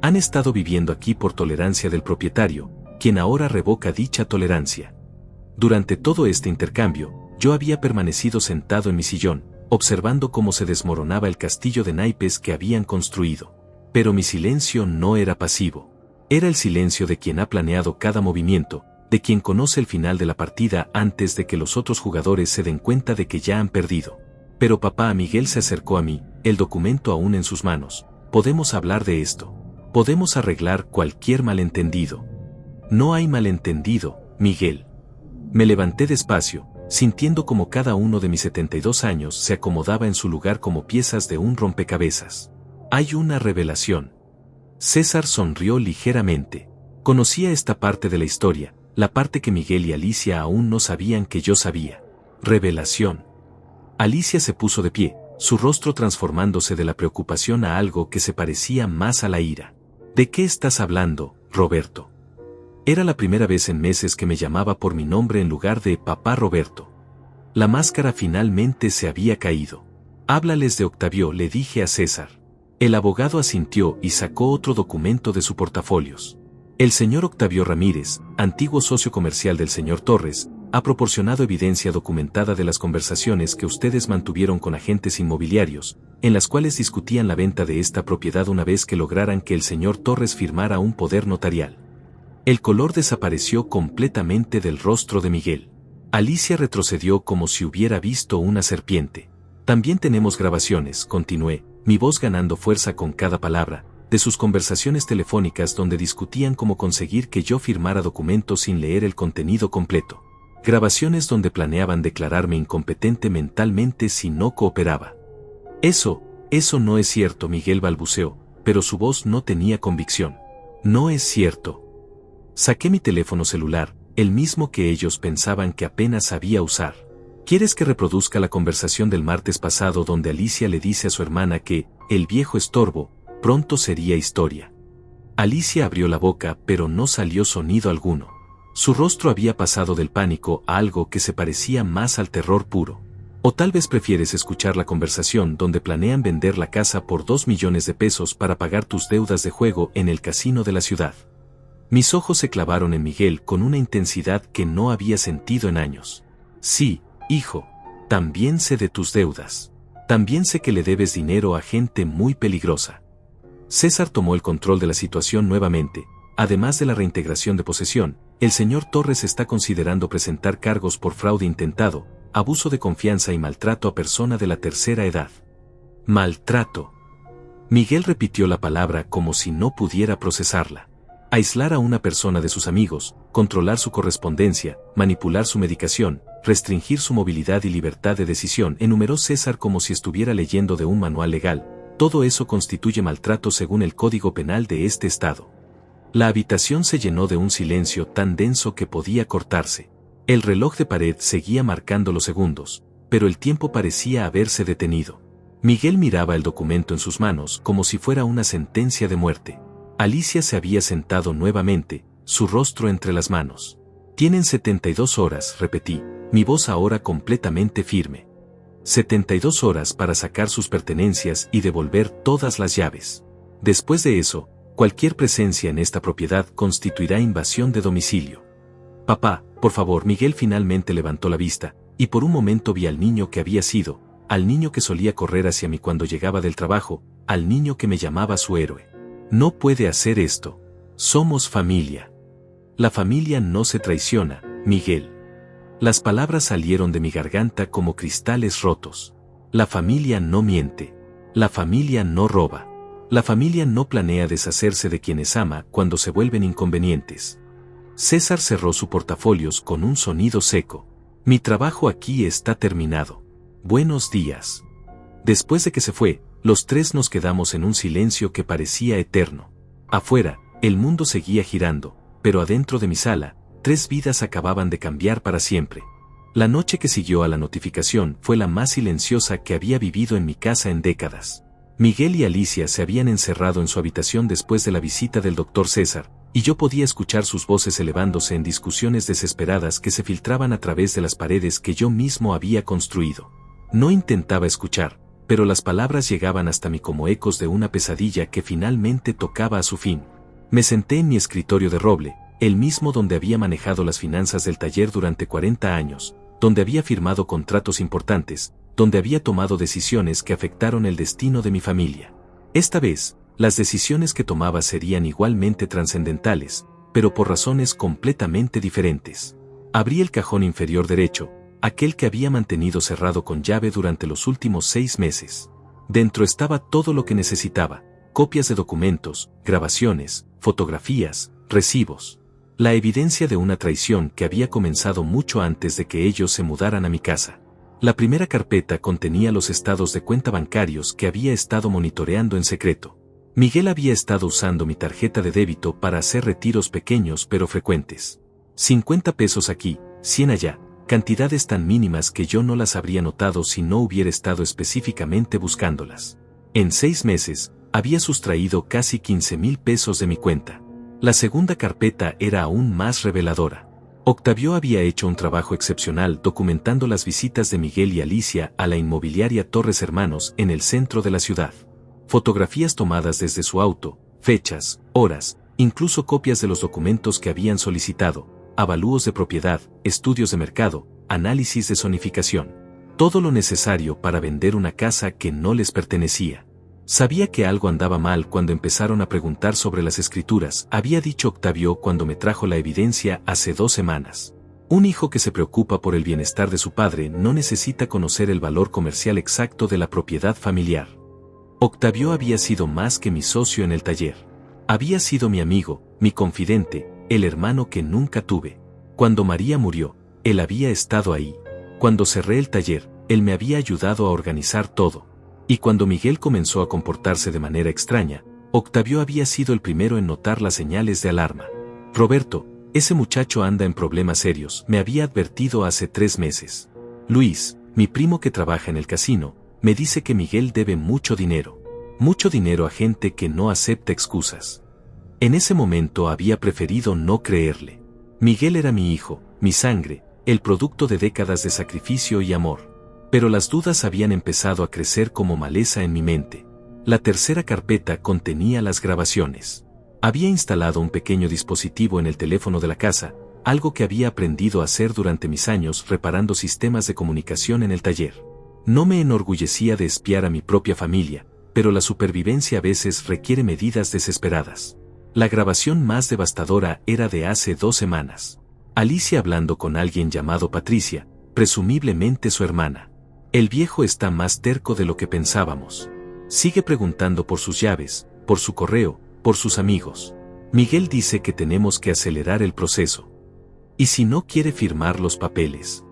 Han estado viviendo aquí por tolerancia del propietario, quien ahora revoca dicha tolerancia. Durante todo este intercambio, yo había permanecido sentado en mi sillón, observando cómo se desmoronaba el castillo de naipes que habían construido. Pero mi silencio no era pasivo. Era el silencio de quien ha planeado cada movimiento, de quien conoce el final de la partida antes de que los otros jugadores se den cuenta de que ya han perdido. Pero papá, Miguel se acercó a mí, el documento aún en sus manos. Podemos hablar de esto. Podemos arreglar cualquier malentendido. No hay malentendido, Miguel. Me levanté despacio, sintiendo como cada uno de mis 72 años se acomodaba en su lugar como piezas de un rompecabezas. Hay una revelación. César sonrió ligeramente. Conocía esta parte de la historia, la parte que Miguel y Alicia aún no sabían que yo sabía. Revelación. Alicia se puso de pie, su rostro transformándose de la preocupación a algo que se parecía más a la ira. ¿De qué estás hablando, Roberto? Era la primera vez en meses que me llamaba por mi nombre en lugar de papá Roberto. La máscara finalmente se había caído. Háblales de Octavio, le dije a César. El abogado asintió y sacó otro documento de su portafolios. El señor Octavio Ramírez, antiguo socio comercial del señor Torres, ha proporcionado evidencia documentada de las conversaciones que ustedes mantuvieron con agentes inmobiliarios, en las cuales discutían la venta de esta propiedad una vez que lograran que el señor Torres firmara un poder notarial. El color desapareció completamente del rostro de Miguel. Alicia retrocedió como si hubiera visto una serpiente. También tenemos grabaciones, continué, mi voz ganando fuerza con cada palabra, de sus conversaciones telefónicas donde discutían cómo conseguir que yo firmara documentos sin leer el contenido completo. Grabaciones donde planeaban declararme incompetente mentalmente si no cooperaba. Eso no es cierto, Miguel balbuceó, pero su voz no tenía convicción. No es cierto. Saqué mi teléfono celular, el mismo que ellos pensaban que apenas sabía usar. ¿Quieres que reproduzca la conversación del martes pasado donde Alicia le dice a su hermana que, el viejo estorbo, pronto sería historia? Alicia abrió la boca pero no salió sonido alguno. Su rostro había pasado del pánico a algo que se parecía más al terror puro. O tal vez prefieres escuchar la conversación donde planean vender la casa por 2 millones de pesos para pagar tus deudas de juego en el casino de la ciudad. Mis ojos se clavaron en Miguel con una intensidad que no había sentido en años. Sí, hijo, también sé de tus deudas. También sé que le debes dinero a gente muy peligrosa. César tomó el control de la situación nuevamente. Además de la reintegración de posesión, el señor Torres está considerando presentar cargos por fraude intentado, abuso de confianza y maltrato a persona de la tercera edad. Maltrato. Miguel repitió la palabra como si no pudiera procesarla. Aislar a una persona de sus amigos, controlar su correspondencia, manipular su medicación, restringir su movilidad y libertad de decisión, enumeró César como si estuviera leyendo de un manual legal. Todo eso constituye maltrato según el Código Penal de este estado. La habitación se llenó de un silencio tan denso que podía cortarse. El reloj de pared seguía marcando los segundos, pero el tiempo parecía haberse detenido. Miguel miraba el documento en sus manos como si fuera una sentencia de muerte. Alicia se había sentado nuevamente, su rostro entre las manos. Tienen 72 horas, repetí, mi voz ahora completamente firme. 72 horas para sacar sus pertenencias y devolver todas las llaves. Después de eso, cualquier presencia en esta propiedad constituirá invasión de domicilio. Papá, por favor. Miguel finalmente levantó la vista, y por un momento vi al niño que había sido, al niño que solía correr hacia mí cuando llegaba del trabajo, al niño que me llamaba su héroe. No puede hacer esto. Somos familia. La familia no se traiciona, Miguel. Las palabras salieron de mi garganta como cristales rotos. La familia no miente. La familia no roba. La familia no planea deshacerse de quienes ama cuando se vuelven inconvenientes. César cerró su portafolios con un sonido seco. Mi trabajo aquí está terminado. Buenos días. Después de que se fue, los tres nos quedamos en un silencio que parecía eterno. Afuera, el mundo seguía girando, pero adentro de mi sala, 3 vidas acababan de cambiar para siempre. La noche que siguió a la notificación fue la más silenciosa que había vivido en mi casa en décadas. Miguel y Alicia se habían encerrado en su habitación después de la visita del doctor César, y yo podía escuchar sus voces elevándose en discusiones desesperadas que se filtraban a través de las paredes que yo mismo había construido. No intentaba escuchar, pero las palabras llegaban hasta mí como ecos de una pesadilla que finalmente tocaba a su fin. Me senté en mi escritorio de roble, el mismo donde había manejado las finanzas del taller durante 40 años, donde había firmado contratos importantes, donde había tomado decisiones que afectaron el destino de mi familia. Esta vez, las decisiones que tomaba serían igualmente trascendentales, pero por razones completamente diferentes. Abrí el cajón inferior derecho, aquel que había mantenido cerrado con llave durante los últimos 6 meses. Dentro estaba todo lo que necesitaba: copias de documentos, grabaciones, fotografías, recibos. La evidencia de una traición que había comenzado mucho antes de que ellos se mudaran a mi casa. La primera carpeta contenía los estados de cuenta bancarios que había estado monitoreando en secreto. Miguel había estado usando mi tarjeta de débito para hacer retiros pequeños pero frecuentes. 50 pesos aquí, 100 allá, cantidades tan mínimas que yo no las habría notado si no hubiera estado específicamente buscándolas. En 6 meses, había sustraído casi 15,000 pesos de mi cuenta. La segunda carpeta era aún más reveladora. Octavio había hecho un trabajo excepcional documentando las visitas de Miguel y Alicia a la inmobiliaria Torres Hermanos en el centro de la ciudad. Fotografías tomadas desde su auto, fechas, horas, incluso copias de los documentos que habían solicitado, avalúos de propiedad, estudios de mercado, análisis de zonificación. Todo lo necesario para vender una casa que no les pertenecía. Sabía que algo andaba mal cuando empezaron a preguntar sobre las escrituras, había dicho Octavio cuando me trajo la evidencia hace 2 semanas. Un hijo que se preocupa por el bienestar de su padre no necesita conocer el valor comercial exacto de la propiedad familiar. Octavio había sido más que mi socio en el taller. Había sido mi amigo, mi confidente, el hermano que nunca tuve. Cuando María murió, él había estado ahí. Cuando cerré el taller, él me había ayudado a organizar todo. Y cuando Miguel comenzó a comportarse de manera extraña, Octavio había sido el primero en notar las señales de alarma. Roberto, ese muchacho anda en problemas serios, me había advertido hace 3 meses. Luis, mi primo que trabaja en el casino, me dice que Miguel debe mucho dinero a gente que no acepta excusas. En ese momento había preferido no creerle. Miguel era mi hijo, mi sangre, el producto de décadas de sacrificio y amor. Pero las dudas habían empezado a crecer como maleza en mi mente. La tercera carpeta contenía las grabaciones. Había instalado un pequeño dispositivo en el teléfono de la casa, algo que había aprendido a hacer durante mis años reparando sistemas de comunicación en el taller. No me enorgullecía de espiar a mi propia familia, pero la supervivencia a veces requiere medidas desesperadas. La grabación más devastadora era de hace 2 semanas. Alicia hablando con alguien llamado Patricia, presumiblemente su hermana. El viejo está más terco de lo que pensábamos. Sigue preguntando por sus llaves, por su correo, por sus amigos. Miguel dice que tenemos que acelerar el proceso. ¿Y si no quiere firmar los papeles?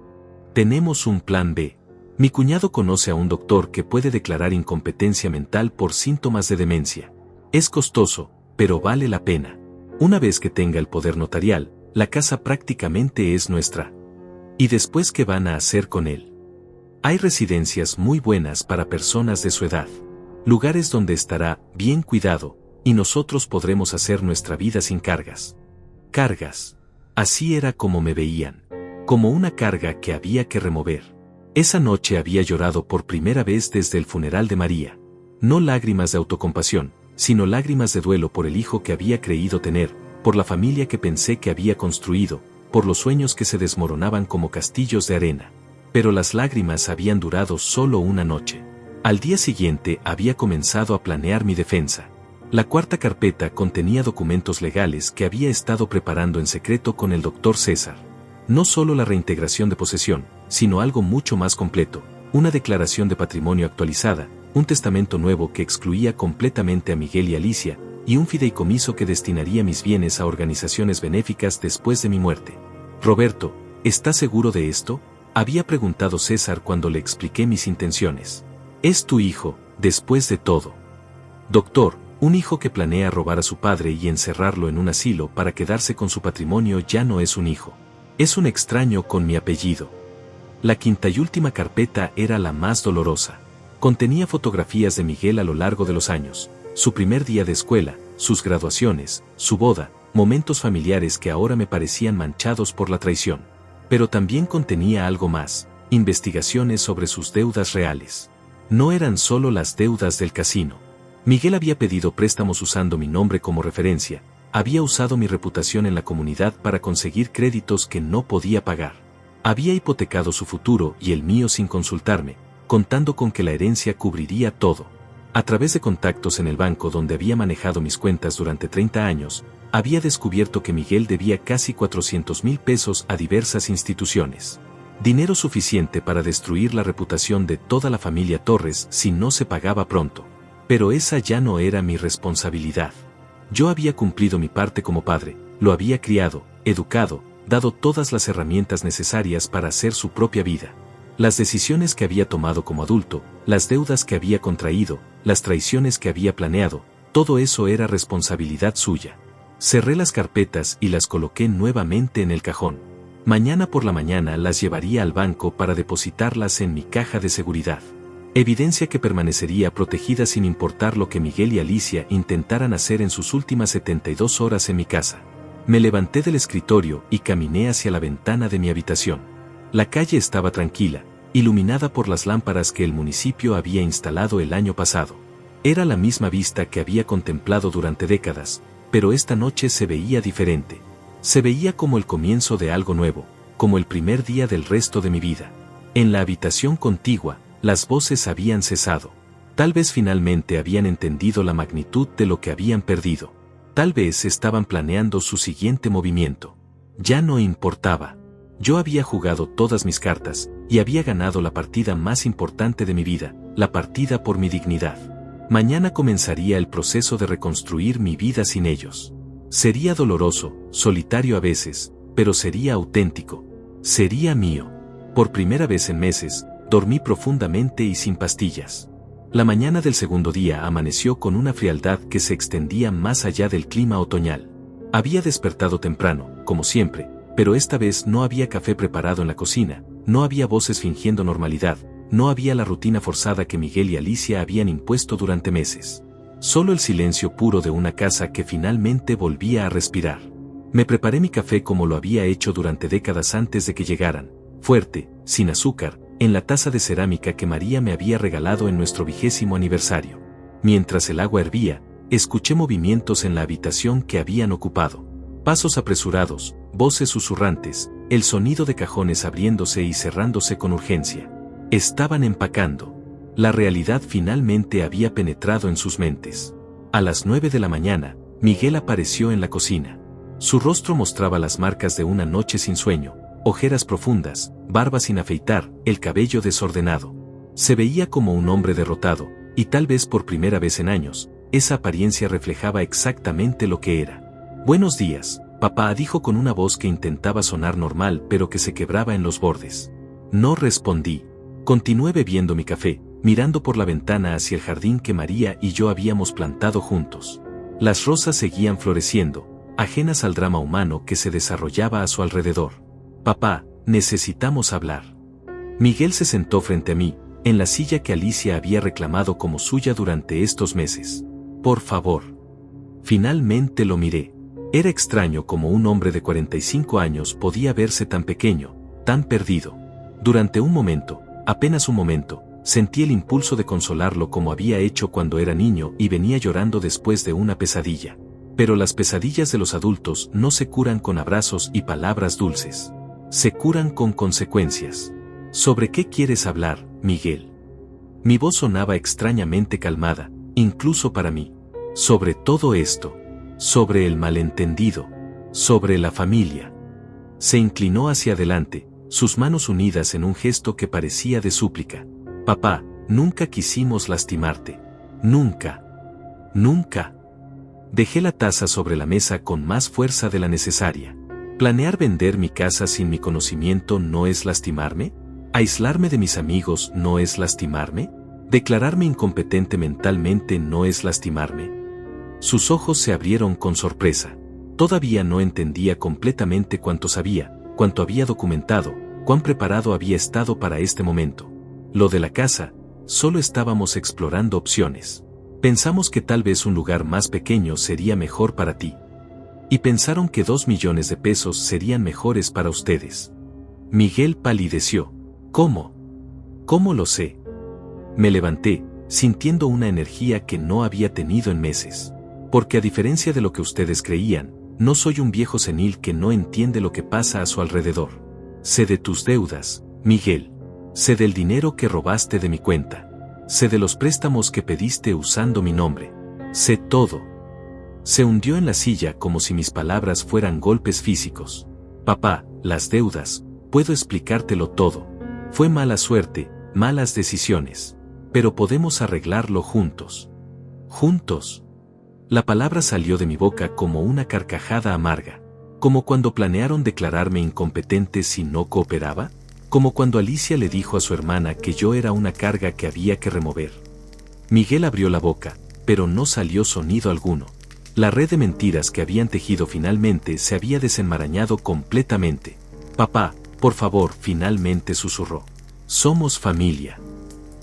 Tenemos un plan B. Mi cuñado conoce a un doctor que puede declarar incompetencia mental por síntomas de demencia. Es costoso, pero vale la pena. Una vez que tenga el poder notarial, la casa prácticamente es nuestra. ¿Y después qué van a hacer con él? Hay residencias muy buenas para personas de su edad. Lugares donde estará bien cuidado, y nosotros podremos hacer nuestra vida sin cargas. Cargas. Así era como me veían. Como una carga que había que remover. Esa noche había llorado por primera vez desde el funeral de María. No lágrimas de autocompasión, sino lágrimas de duelo por el hijo que había creído tener, por la familia que pensé que había construido, por los sueños que se desmoronaban como castillos de arena. Pero las lágrimas habían durado solo una noche. Al día siguiente había comenzado a planear mi defensa. La cuarta carpeta contenía documentos legales que había estado preparando en secreto con el doctor César. No solo la reintegración de posesión, sino algo mucho más completo, una declaración de patrimonio actualizada, un testamento nuevo que excluía completamente a Miguel y Alicia, y un fideicomiso que destinaría mis bienes a organizaciones benéficas después de mi muerte. Roberto, ¿estás seguro de esto?, había preguntado César cuando le expliqué mis intenciones. Es tu hijo, después de todo. Doctor, un hijo que planea robar a su padre y encerrarlo en un asilo para quedarse con su patrimonio ya no es un hijo. Es un extraño con mi apellido. La quinta y última carpeta era la más dolorosa. Contenía fotografías de Miguel a lo largo de los años, su primer día de escuela, sus graduaciones, su boda, momentos familiares que ahora me parecían manchados por la traición. Pero también contenía algo más, investigaciones sobre sus deudas reales. No eran solo las deudas del casino. Miguel había pedido préstamos usando mi nombre como referencia, había usado mi reputación en la comunidad para conseguir créditos que no podía pagar. Había hipotecado su futuro y el mío sin consultarme, contando con que la herencia cubriría todo. A través de contactos en el banco donde había manejado mis cuentas durante 30 años, había descubierto que Miguel debía casi 400,000 pesos a diversas instituciones. Dinero suficiente para destruir la reputación de toda la familia Torres si no se pagaba pronto. Pero esa ya no era mi responsabilidad. Yo había cumplido mi parte como padre, lo había criado, educado, dado todas las herramientas necesarias para hacer su propia vida. Las decisiones que había tomado como adulto, las deudas que había contraído, las traiciones que había planeado, todo eso era responsabilidad suya. Cerré las carpetas y las coloqué nuevamente en el cajón. Mañana por la mañana las llevaría al banco para depositarlas en mi caja de seguridad. Evidencia que permanecería protegida sin importar lo que Miguel y Alicia intentaran hacer en sus últimas 72 horas en mi casa. Me levanté del escritorio y caminé hacia la ventana de mi habitación. La calle estaba tranquila, iluminada por las lámparas que el municipio había instalado el año pasado. Era la misma vista que había contemplado durante décadas, pero esta noche se veía diferente. Se veía como el comienzo de algo nuevo, como el primer día del resto de mi vida. En la habitación contigua, las voces habían cesado. Tal vez finalmente habían entendido la magnitud de lo que habían perdido. Tal vez estaban planeando su siguiente movimiento. Ya no importaba. Yo había jugado todas mis cartas, y había ganado la partida más importante de mi vida, la partida por mi dignidad. Mañana comenzaría el proceso de reconstruir mi vida sin ellos. Sería doloroso, solitario a veces, pero sería auténtico. Sería mío. Por primera vez en meses, dormí profundamente y sin pastillas. La mañana del segundo día amaneció con una frialdad que se extendía más allá del clima otoñal. Había despertado temprano, como siempre, pero esta vez no había café preparado en la cocina, no había voces fingiendo normalidad, no había la rutina forzada que Miguel y Alicia habían impuesto durante meses. Solo el silencio puro de una casa que finalmente volvía a respirar. Me preparé mi café como lo había hecho durante décadas antes de que llegaran, fuerte, sin azúcar, en la taza de cerámica que María me había regalado en nuestro 20º aniversario. Mientras el agua hervía, escuché movimientos en la habitación que habían ocupado. Pasos apresurados, voces susurrantes, el sonido de cajones abriéndose y cerrándose con urgencia. Estaban empacando. La realidad finalmente había penetrado en sus mentes. A las 9 de la mañana, Miguel apareció en la cocina. Su rostro mostraba las marcas de una noche sin sueño, ojeras profundas, barba sin afeitar, el cabello desordenado. Se veía como un hombre derrotado, y tal vez por primera vez en años, esa apariencia reflejaba exactamente lo que era. «Buenos días, papá», dijo con una voz que intentaba sonar normal pero que se quebraba en los bordes. No respondí. Continué bebiendo mi café, mirando por la ventana hacia el jardín que María y yo habíamos plantado juntos. Las rosas seguían floreciendo, ajenas al drama humano que se desarrollaba a su alrededor. «Papá, necesitamos hablar». Miguel se sentó frente a mí, en la silla que Alicia había reclamado como suya durante estos meses. «Por favor». Finalmente lo miré. Era extraño como un hombre de 45 años podía verse tan pequeño, tan perdido. Durante un momento, apenas un momento, sentí el impulso de consolarlo como había hecho cuando era niño y venía llorando después de una pesadilla. Pero las pesadillas de los adultos no se curan con abrazos y palabras dulces. Se curan con consecuencias. ¿Sobre qué quieres hablar, Miguel? Mi voz sonaba extrañamente calmada, incluso para mí. Sobre todo esto. Sobre el malentendido. Sobre la familia. Se inclinó hacia adelante, sus manos unidas en un gesto que parecía de súplica. «Papá, nunca quisimos lastimarte. Nunca. Nunca». Dejé la taza sobre la mesa con más fuerza de la necesaria. ¿Planear vender mi casa sin mi conocimiento no es lastimarme? ¿Aislarme de mis amigos no es lastimarme? ¿Declararme incompetente mentalmente no es lastimarme? Sus ojos se abrieron con sorpresa. Todavía no entendía completamente cuánto sabía, cuánto había documentado, cuán preparado había estado para este momento. Lo de la casa, solo estábamos explorando opciones. Pensamos que tal vez un lugar más pequeño sería mejor para ti. Y pensaron que 2 millones de pesos serían mejores para ustedes. Miguel palideció. ¿Cómo? ¿Cómo lo sé? Me levanté, sintiendo una energía que no había tenido en meses. Porque a diferencia de lo que ustedes creían, no soy un viejo senil que no entiende lo que pasa a su alrededor. Sé de tus deudas, Miguel. Sé del dinero que robaste de mi cuenta. Sé de los préstamos que pediste usando mi nombre. Sé todo. Se hundió en la silla como si mis palabras fueran golpes físicos. Papá, las deudas, puedo explicártelo todo. Fue mala suerte, malas decisiones. Pero podemos arreglarlo juntos. ¿Juntos? La palabra salió de mi boca como una carcajada amarga. Como cuando planearon declararme incompetente si no cooperaba. Como cuando Alicia le dijo a su hermana que yo era una carga que había que remover. Miguel abrió la boca, pero no salió sonido alguno. La red de mentiras que habían tejido finalmente se había desenmarañado completamente. Papá, por favor, finalmente susurró. Somos familia.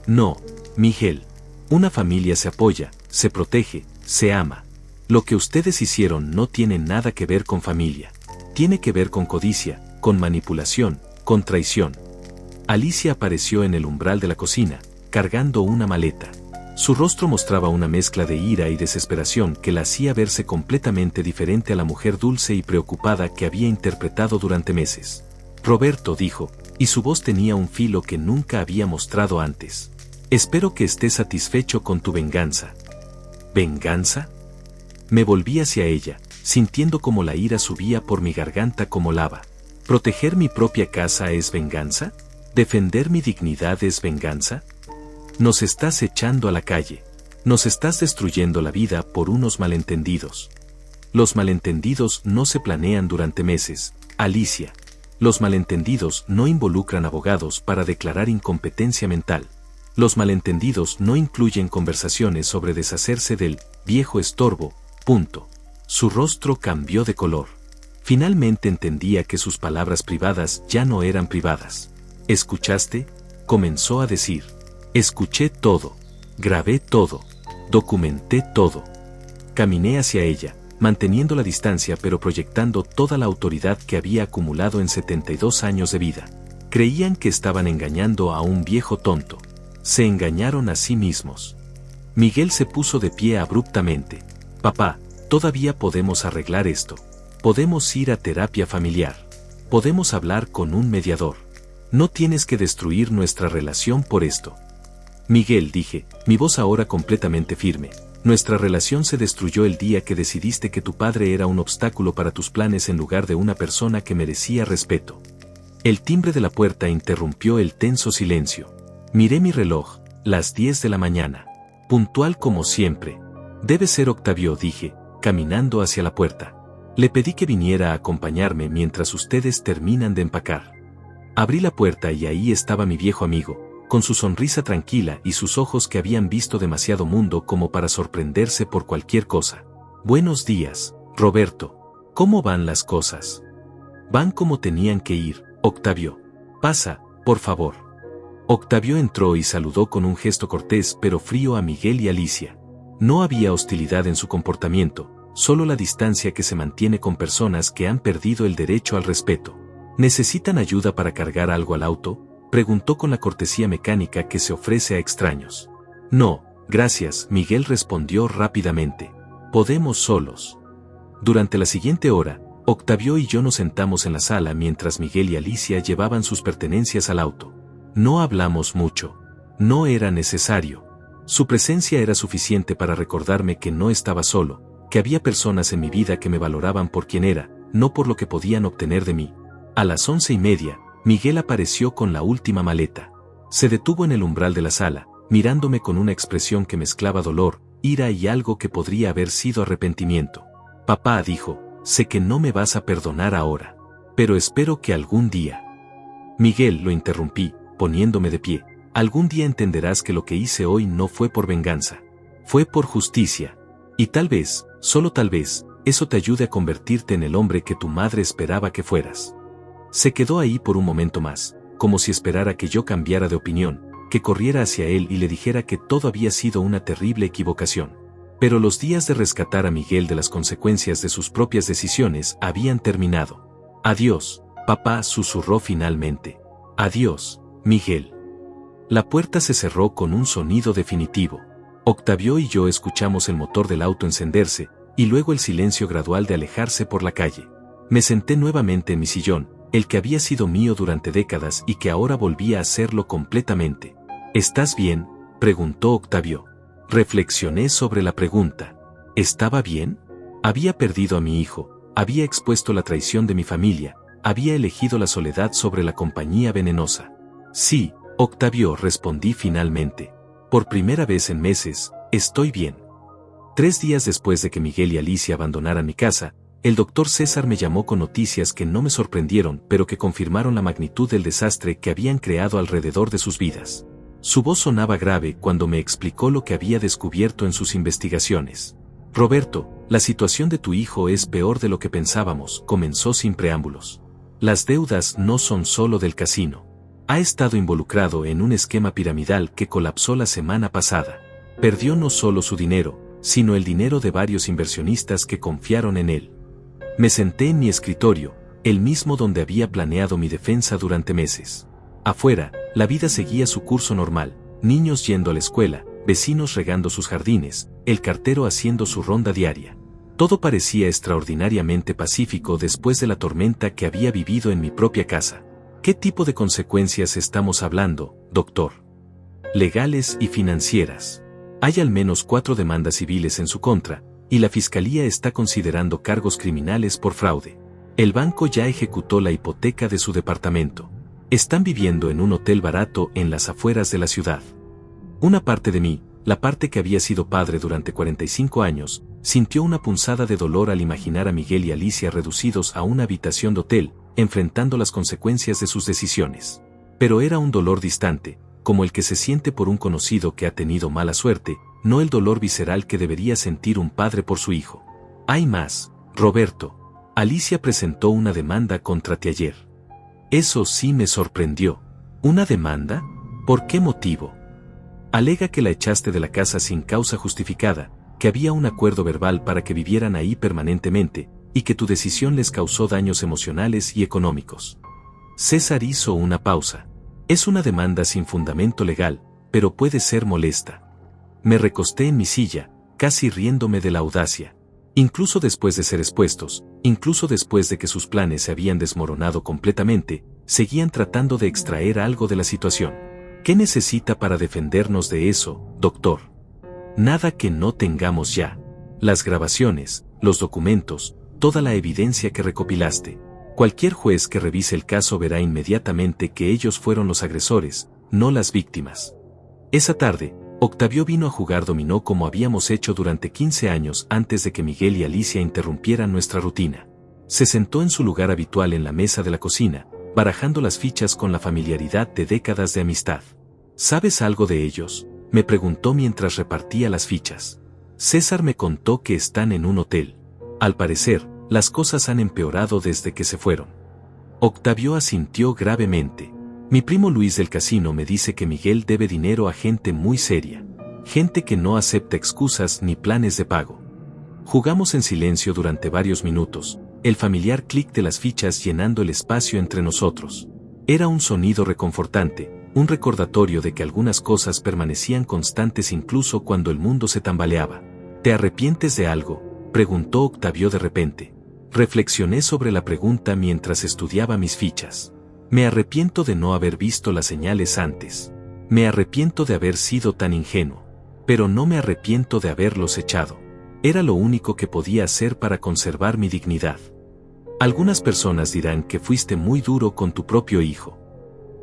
No, Miguel. Una familia se apoya, se protege, se ama. Lo que ustedes hicieron no tiene nada que ver con familia. Tiene que ver con codicia, con manipulación, con traición. Alicia apareció en el umbral de la cocina, cargando una maleta. Su rostro mostraba una mezcla de ira y desesperación que la hacía verse completamente diferente a la mujer dulce y preocupada que había interpretado durante meses. Roberto dijo, y su voz tenía un filo que nunca había mostrado antes. Espero que estés satisfecho con tu venganza. ¿Venganza? Me volví hacia ella, sintiendo como la ira subía por mi garganta como lava. ¿Proteger mi propia casa es venganza? ¿Defender mi dignidad es venganza? Nos estás echando a la calle. Nos estás destruyendo la vida por unos malentendidos. Los malentendidos no se planean durante meses, Alicia. Los malentendidos no involucran abogados para declarar incompetencia mental. Los malentendidos no incluyen conversaciones sobre deshacerse del viejo estorbo, punto. Su rostro cambió de color. Finalmente entendía que sus palabras privadas ya no eran privadas. ¿Escuchaste? Comenzó a decir. Escuché todo. Grabé todo. Documenté todo. Caminé hacia ella, manteniendo la distancia pero proyectando toda la autoridad que había acumulado en 72 años de vida. Creían que estaban engañando a un viejo tonto. Se engañaron a sí mismos. Miguel se puso de pie abruptamente. Papá, todavía podemos arreglar esto. Podemos ir a terapia familiar. Podemos hablar con un mediador. No tienes que destruir nuestra relación por esto. Miguel, dije, mi voz ahora completamente firme. Nuestra relación se destruyó el día que decidiste que tu padre era un obstáculo para tus planes en lugar de una persona que merecía respeto. El timbre de la puerta interrumpió el tenso silencio. Miré mi reloj, las 10 de la mañana. Puntual como siempre. Debe ser Octavio, dije, caminando hacia la puerta. Le pedí que viniera a acompañarme mientras ustedes terminan de empacar. Abrí la puerta y ahí estaba mi viejo amigo, con su sonrisa tranquila y sus ojos que habían visto demasiado mundo como para sorprenderse por cualquier cosa. Buenos días, Roberto. ¿Cómo van las cosas? Van como tenían que ir, Octavio. Pasa, por favor. Octavio entró y saludó con un gesto cortés pero frío a Miguel y Alicia. No había hostilidad en su comportamiento, solo la distancia que se mantiene con personas que han perdido el derecho al respeto. ¿Necesitan ayuda para cargar algo al auto?, preguntó con la cortesía mecánica que se ofrece a extraños. No, gracias, Miguel respondió rápidamente. Podemos solos. Durante la siguiente hora, Octavio y yo nos sentamos en la sala mientras Miguel y Alicia llevaban sus pertenencias al auto. No hablamos mucho. No era necesario. Su presencia era suficiente para recordarme que no estaba solo, que había personas en mi vida que me valoraban por quien era, no por lo que podían obtener de mí. A las 11:30, Miguel apareció con la última maleta. Se detuvo en el umbral de la sala, mirándome con una expresión que mezclaba dolor, ira y algo que podría haber sido arrepentimiento. Papá, dijo, sé que no me vas a perdonar ahora, pero espero que algún día. Miguel, lo interrumpí, poniéndome de pie. Algún día entenderás que lo que hice hoy no fue por venganza. Fue por justicia. Y tal vez, solo tal vez, eso te ayude a convertirte en el hombre que tu madre esperaba que fueras. Se quedó ahí por un momento más, como si esperara que yo cambiara de opinión, que corriera hacia él y le dijera que todo había sido una terrible equivocación. Pero los días de rescatar a Miguel de las consecuencias de sus propias decisiones habían terminado. Adiós, papá, susurró finalmente. Adiós, Miguel. La puerta se cerró con un sonido definitivo. Octavio y yo escuchamos el motor del auto encenderse, y luego el silencio gradual de alejarse por la calle. Me senté nuevamente en mi sillón, el que había sido mío durante décadas y que ahora volvía a serlo completamente. ¿Estás bien?, preguntó Octavio. Reflexioné sobre la pregunta. ¿Estaba bien? Había perdido a mi hijo, había expuesto la traición de mi familia, había elegido la soledad sobre la compañía venenosa. Sí, Octavio, respondí finalmente. Por primera vez en meses, estoy bien. 3 días después de que Miguel y Alicia abandonaran mi casa, el doctor César me llamó con noticias que no me sorprendieron pero que confirmaron la magnitud del desastre que habían creado alrededor de sus vidas. Su voz sonaba grave cuando me explicó lo que había descubierto en sus investigaciones. Roberto, la situación de tu hijo es peor de lo que pensábamos, comenzó sin preámbulos. Las deudas no son solo del casino. Ha estado involucrado en un esquema piramidal que colapsó la semana pasada. Perdió no solo su dinero, sino el dinero de varios inversionistas que confiaron en él. Me senté en mi escritorio, el mismo donde había planeado mi defensa durante meses. Afuera, la vida seguía su curso normal, niños yendo a la escuela, vecinos regando sus jardines, el cartero haciendo su ronda diaria. Todo parecía extraordinariamente pacífico después de la tormenta que había vivido en mi propia casa. ¿Qué tipo de consecuencias estamos hablando, doctor? Legales y financieras. Hay al menos 4 demandas civiles en su contra, y la fiscalía está considerando cargos criminales por fraude. El banco ya ejecutó la hipoteca de su departamento. Están viviendo en un hotel barato en las afueras de la ciudad. Una parte de mí, la parte que había sido padre durante 45 años, sintió una punzada de dolor al imaginar a Miguel y Alicia reducidos a una habitación de hotel, enfrentando las consecuencias de sus decisiones. Pero era un dolor distante, como el que se siente por un conocido que ha tenido mala suerte, no el dolor visceral que debería sentir un padre por su hijo. Hay más, Roberto. Alicia presentó una demanda contra ti ayer. Eso sí me sorprendió. ¿Una demanda? ¿Por qué motivo? Alega que la echaste de la casa sin causa justificada, que había un acuerdo verbal para que vivieran ahí permanentemente, y que tu decisión les causó daños emocionales y económicos. César hizo una pausa. Es una demanda sin fundamento legal, pero puede ser molesta. Me recosté en mi silla, casi riéndome de la audacia. Incluso después de ser expuestos, incluso después de que sus planes se habían desmoronado completamente, seguían tratando de extraer algo de la situación. ¿Qué necesita para defendernos de eso, doctor? Nada que no tengamos ya. Las grabaciones, los documentos, toda la evidencia que recopilaste. Cualquier juez que revise el caso verá inmediatamente que ellos fueron los agresores, no las víctimas. Esa tarde, Octavio vino a jugar dominó como habíamos hecho durante 15 años antes de que Miguel y Alicia interrumpieran nuestra rutina. Se sentó en su lugar habitual en la mesa de la cocina, barajando las fichas con la familiaridad de décadas de amistad. ¿Sabes algo de ellos?, me preguntó mientras repartía las fichas. César me contó que están en un hotel. Al parecer, las cosas han empeorado desde que se fueron. Octavio asintió gravemente. Mi primo Luis del casino me dice que Miguel debe dinero a gente muy seria. Gente que no acepta excusas ni planes de pago. Jugamos en silencio durante varios minutos, el familiar clic de las fichas llenando el espacio entre nosotros. Era un sonido reconfortante, un recordatorio de que algunas cosas permanecían constantes incluso cuando el mundo se tambaleaba. ¿Te arrepientes de algo?, preguntó Octavio de repente. Reflexioné sobre la pregunta mientras estudiaba mis fichas. Me arrepiento de no haber visto las señales antes. Me arrepiento de haber sido tan ingenuo. Pero no me arrepiento de haberlos echado. Era lo único que podía hacer para conservar mi dignidad. Algunas personas dirán que fuiste muy duro con tu propio hijo.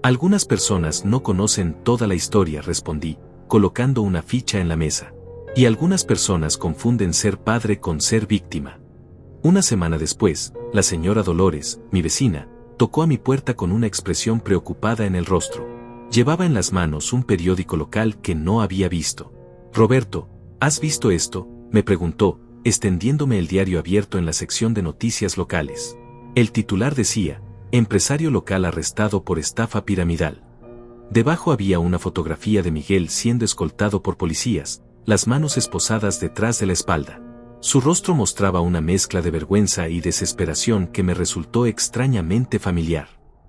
Algunas personas no conocen toda la historia, respondí, colocando una ficha en la mesa. Y algunas personas confunden ser padre con ser víctima. Una semana después, la señora Dolores, mi vecina, tocó a mi puerta con una expresión preocupada en el rostro. Llevaba en las manos un periódico local que no había visto. Roberto, ¿has visto esto?, me preguntó, extendiéndome el diario abierto en la sección de noticias locales. El titular decía, empresario local arrestado por estafa piramidal. Debajo había una fotografía de Miguel siendo escoltado por policías, las manos esposadas detrás de la espalda. Su rostro mostraba una mezcla de vergüenza y desesperación que me resultó extrañamente familiar.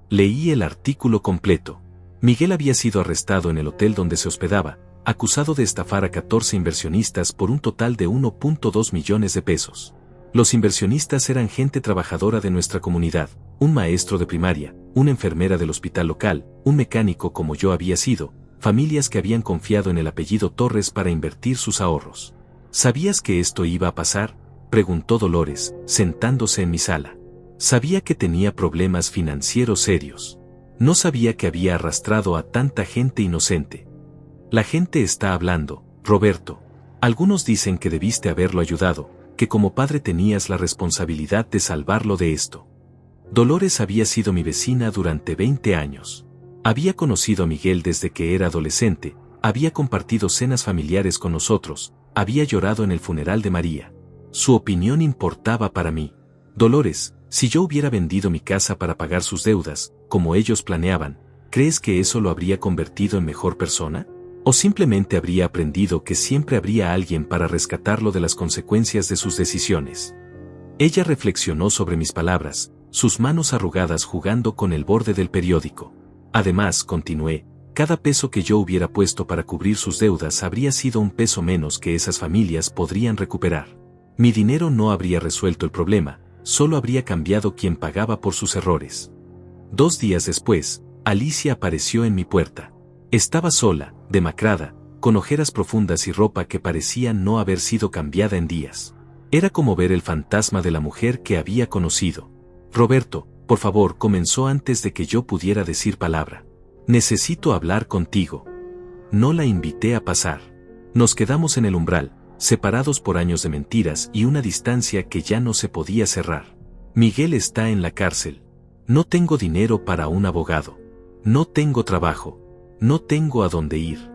Leí el artículo completo. Miguel había sido arrestado en el hotel donde se hospedaba, acusado de estafar a 14 inversionistas por un total de 1.2 millones de pesos. Los inversionistas eran gente trabajadora de nuestra comunidad, un maestro de primaria, una enfermera del hospital local, un mecánico como yo había sido, familias que habían confiado en el apellido Torres para invertir sus ahorros. ¿Sabías que esto iba a pasar?, preguntó Dolores, sentándose en mi sala. Sabía que tenía problemas financieros serios. No sabía que había arrastrado a tanta gente inocente. La gente está hablando, Roberto. Algunos dicen que debiste haberlo ayudado, que como padre tenías la responsabilidad de salvarlo de esto. Dolores había sido mi vecina durante 20 años. Había conocido a Miguel desde que era adolescente, había compartido cenas familiares con nosotros, había llorado en el funeral de María. Su opinión importaba para mí. Dolores, si yo hubiera vendido mi casa para pagar sus deudas, como ellos planeaban, ¿crees que eso lo habría convertido en mejor persona? ¿O simplemente habría aprendido que siempre habría alguien para rescatarlo de las consecuencias de sus decisiones? Ella reflexionó sobre mis palabras, sus manos arrugadas jugando con el borde del periódico. Además, continué, cada peso que yo hubiera puesto para cubrir sus deudas habría sido un peso menos que esas familias podrían recuperar. Mi dinero no habría resuelto el problema, solo habría cambiado quien pagaba por sus errores. 2 días después, Alicia apareció en mi puerta. Estaba sola, demacrada, con ojeras profundas y ropa que parecía no haber sido cambiada en días. Era como ver el fantasma de la mujer que había conocido. Roberto, por favor, comenzó antes de que yo pudiera decir palabra. Necesito hablar contigo. No la invité a pasar. Nos quedamos en el umbral, separados por años de mentiras y una distancia que ya no se podía cerrar. Miguel está en la cárcel. No tengo dinero para un abogado. No tengo trabajo. No tengo a dónde ir.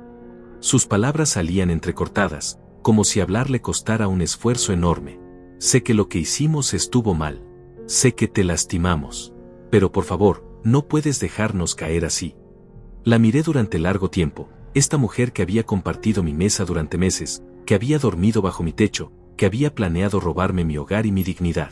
Sus palabras salían entrecortadas, como si hablar le costara un esfuerzo enorme. Sé que lo que hicimos estuvo mal. Sé que te lastimamos. Pero por favor, no puedes dejarnos caer así. La miré durante largo tiempo, esta mujer que había compartido mi mesa durante meses, que había dormido bajo mi techo, que había planeado robarme mi hogar y mi dignidad.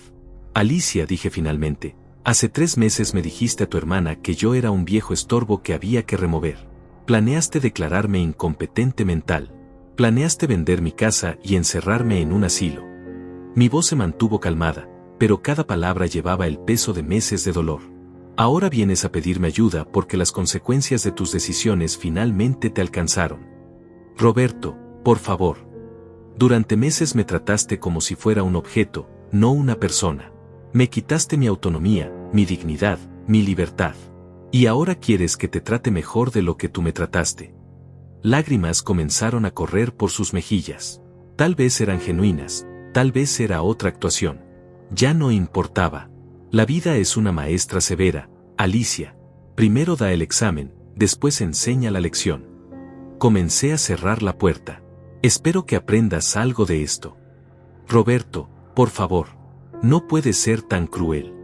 Alicia, dije finalmente, hace 3 meses me dijiste a tu hermana que yo era un viejo estorbo que había que remover. Planeaste declararme incompetente mental. Planeaste vender mi casa y encerrarme en un asilo. Mi voz se mantuvo calmada, pero cada palabra llevaba el peso de meses de dolor. Ahora vienes a pedirme ayuda porque las consecuencias de tus decisiones finalmente te alcanzaron. Roberto, por favor. Durante meses me trataste como si fuera un objeto, no una persona. Me quitaste mi autonomía, mi dignidad, mi libertad. Y ahora quieres que te trate mejor de lo que tú me trataste. Lágrimas comenzaron a correr por sus mejillas. Tal vez eran genuinas, tal vez era otra actuación. Ya no importaba. La vida es una maestra severa, Alicia. Primero da el examen, después enseña la lección. Comencé a cerrar la puerta. Espero que aprendas algo de esto. Roberto, por favor. No puedes ser tan cruel.